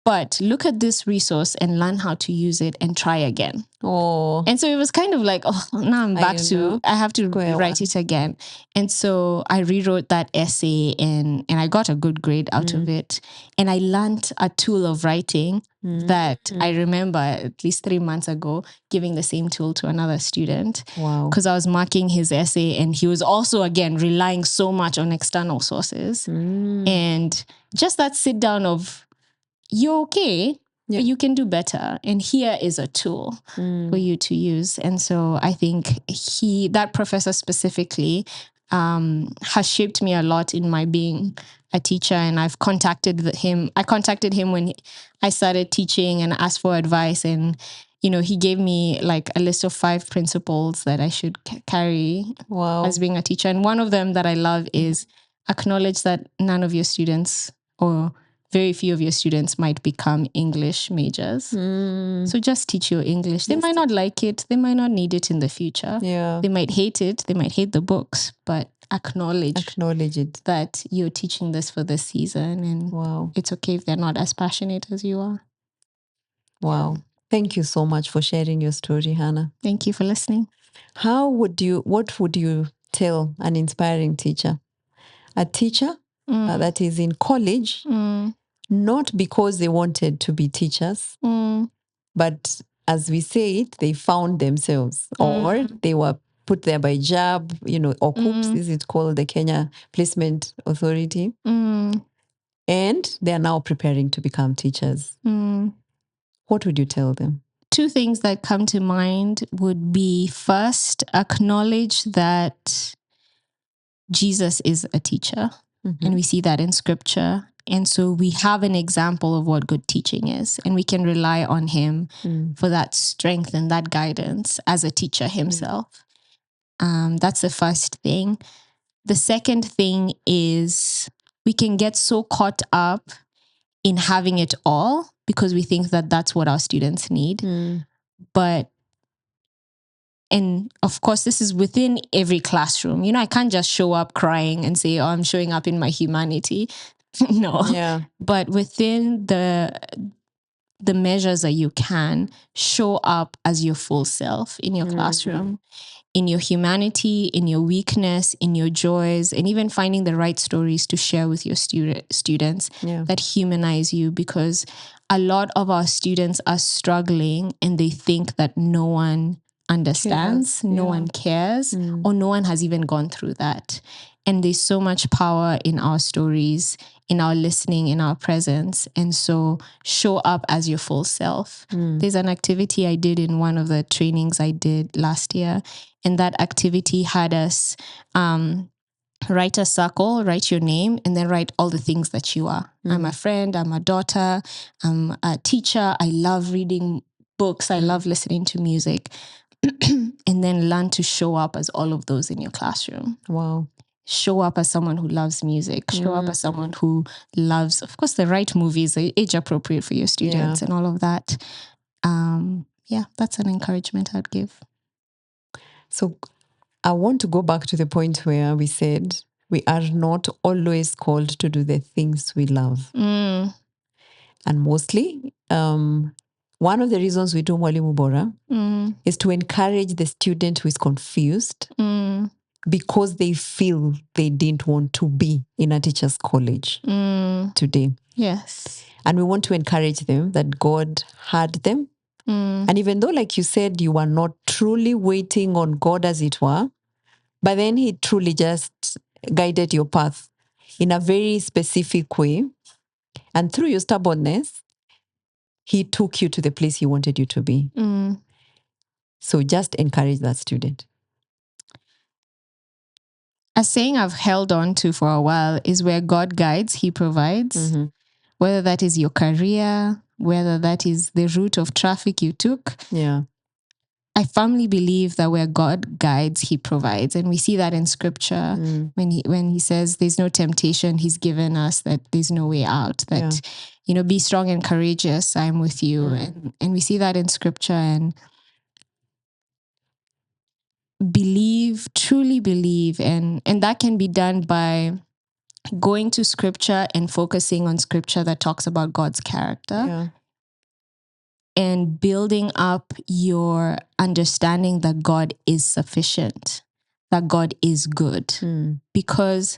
Speaker 2: but look at this resource and learn how to use it and try again.
Speaker 1: Oh.
Speaker 2: And so it was kind of like, oh, now I'm back to, I have to write it again. And so I rewrote that essay, and I got a good grade out of it. And I learned a tool of writing that I remember at least 3 months ago giving the same tool to another student.
Speaker 1: Wow.
Speaker 2: Because I was marking his essay, and he was also, again, relying so much on external sources. And just that sit down of, you're okay, but you can do better. And here is a tool for you to use. And so I think that professor specifically has shaped me a lot in my being a teacher. And I've contacted him. I contacted him when I started teaching and asked for advice. And, he gave me like a list of 5 principles that I should carry as being a teacher. And one of them that I love is acknowledge that none of your students, or very few of your students, might become English majors. So just teach your English. They might not like it. They might not need it in the future.
Speaker 1: Yeah.
Speaker 2: They might hate it. They might hate the books, but acknowledge
Speaker 1: it.
Speaker 2: That you're teaching this for this season, and it's okay if they're not as passionate as you are.
Speaker 1: Wow. Thank you so much for sharing your story, Hannah.
Speaker 2: Thank you for listening.
Speaker 1: What would you tell an inspiring teacher? A teacher that is in college, not because they wanted to be teachers, but as we say it, they found themselves, or they were put there by JAB, or COOPS, is it called, the Kenya Placement Authority. And they are now preparing to become teachers. What would you tell them?
Speaker 2: 2 things that come to mind would be, first, acknowledge that Jesus is a teacher. And we see that in scripture. And so we have an example of what good teaching is, and we can rely on him for that strength and that guidance as a teacher himself. That's the first thing. The second thing is, we can get so caught up in having it all because we think that that's what our students need. And of course, this is within every classroom. I can't just show up crying and say, oh, I'm showing up in my humanity. No.
Speaker 1: Yeah.
Speaker 2: But within the measures that you can, show up as your full self in your classroom, in your humanity, in your weakness, in your joys, and even finding the right stories to share with your students that humanize you, because a lot of our students are struggling and they think that no one understands, no one cares, or no one has even gone through that. And there's so much power in our stories, in our listening, in our presence. And so show up as your full self. There's an activity I did in one of the trainings I did last year. And that activity had us write a circle, write your name, and then write all the things that you are. I'm a friend, I'm a daughter, I'm a teacher, I love reading books. I love listening to music. And then learn to show up as all of those in your classroom.
Speaker 1: Wow.
Speaker 2: Show up as someone who loves music. Show up as someone who loves, of course, the right movies, age appropriate for your students and all of that. Yeah, that's an encouragement I'd give.
Speaker 1: So I want to go back to the point where we said we are not always called to do the things we love. And mostly, one of the reasons we do Mwalimu Bora is to encourage the student who is confused because they feel they didn't want to be in a teacher's college today.
Speaker 2: Yes.
Speaker 1: And we want to encourage them that God had them. And even though, like you said, you were not truly waiting on God as it were, but then He truly just guided your path in a very specific way. And through your stubbornness, He took you to the place He wanted you to be. So just encourage that student.
Speaker 2: A saying I've held on to for a while is where God guides, He provides. Whether that is your career, whether that is the route of traffic you took.
Speaker 1: Yeah.
Speaker 2: I firmly believe that where God guides, He provides. And we see that in scripture when he says there's no temptation He's given us, that there's no way out, that, be strong and courageous, I'm with you. And we see that in scripture, and truly believe. And that can be done by going to scripture and focusing on scripture that talks about God's character. And building up your understanding that God is sufficient, that God is good. Because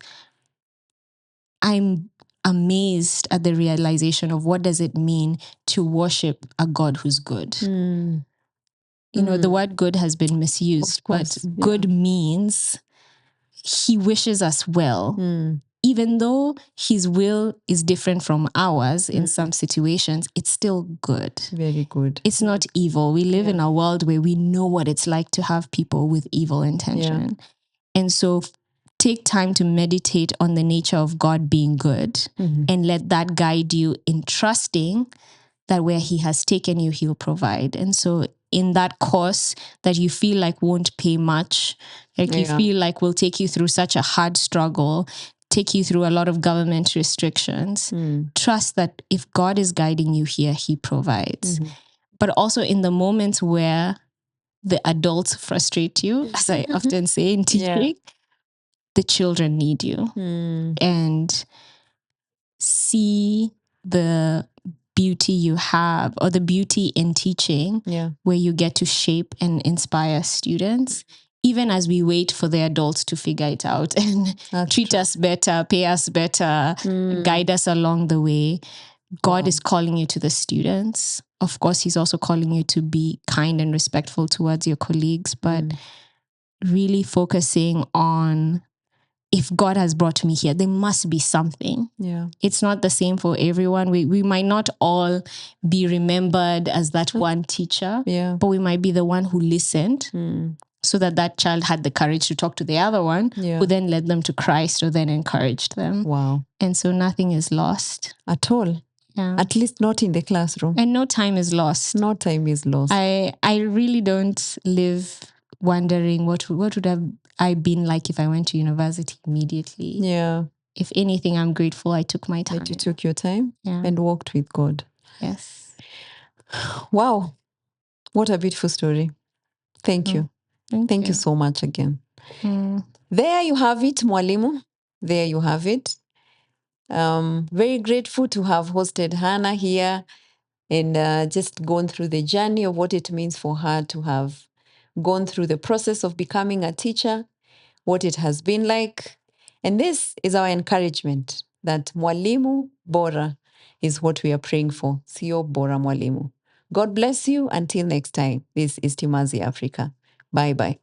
Speaker 2: I'm amazed at the realization of what does it mean to worship a God who's good. The word good has been misused, but good means He wishes us well. Even though His will is different from ours in some situations, it's still good.
Speaker 1: Very good.
Speaker 2: It's not evil. We live in a world where we know what it's like to have people with evil intention. And so take time to meditate on the nature of God being good and let that guide you in trusting that where He has taken you, He'll provide. And so in that course that you feel like won't pay much, like you feel like will take you through such a hard struggle, take you through a lot of government restrictions, trust that if God is guiding you here, He provides. But also in the moments where the adults frustrate you, as I often say in teaching, the children need you. And see the beauty you have, or the beauty in teaching, where you get to shape and inspire students, even as we wait for the adults to figure it out and treat us better, pay us better, guide us along the way. God is calling you to the students. Of course, He's also calling you to be kind and respectful towards your colleagues, but really focusing on, if God has brought me here, there must be something. It's not the same for everyone. We might not all be remembered as that one teacher, but we might be the one who listened so that child had the courage to talk to the other one, who then led them to Christ, or then encouraged them.
Speaker 1: Wow.
Speaker 2: And so nothing is lost.
Speaker 1: At all. At least not in the classroom.
Speaker 2: And no time is lost.
Speaker 1: No time is lost.
Speaker 2: I really don't live wondering what would have I been like if I went to university immediately. If anything, I'm grateful I took my time.
Speaker 1: That you took your time and walked with God.
Speaker 2: Yes.
Speaker 1: Wow. What a beautiful story. Thank you. Thank you so much again. There you have it, Mwalimu. There you have it. Very grateful to have hosted Hannah here and just gone through the journey of what it means for her to have gone through the process of becoming a teacher, what it has been like. And this is our encouragement that Mwalimu Bora is what we are praying for. Thuo Bora Mwalimu. God bless you. Until next time, this is Timazi Africa. Bye-bye.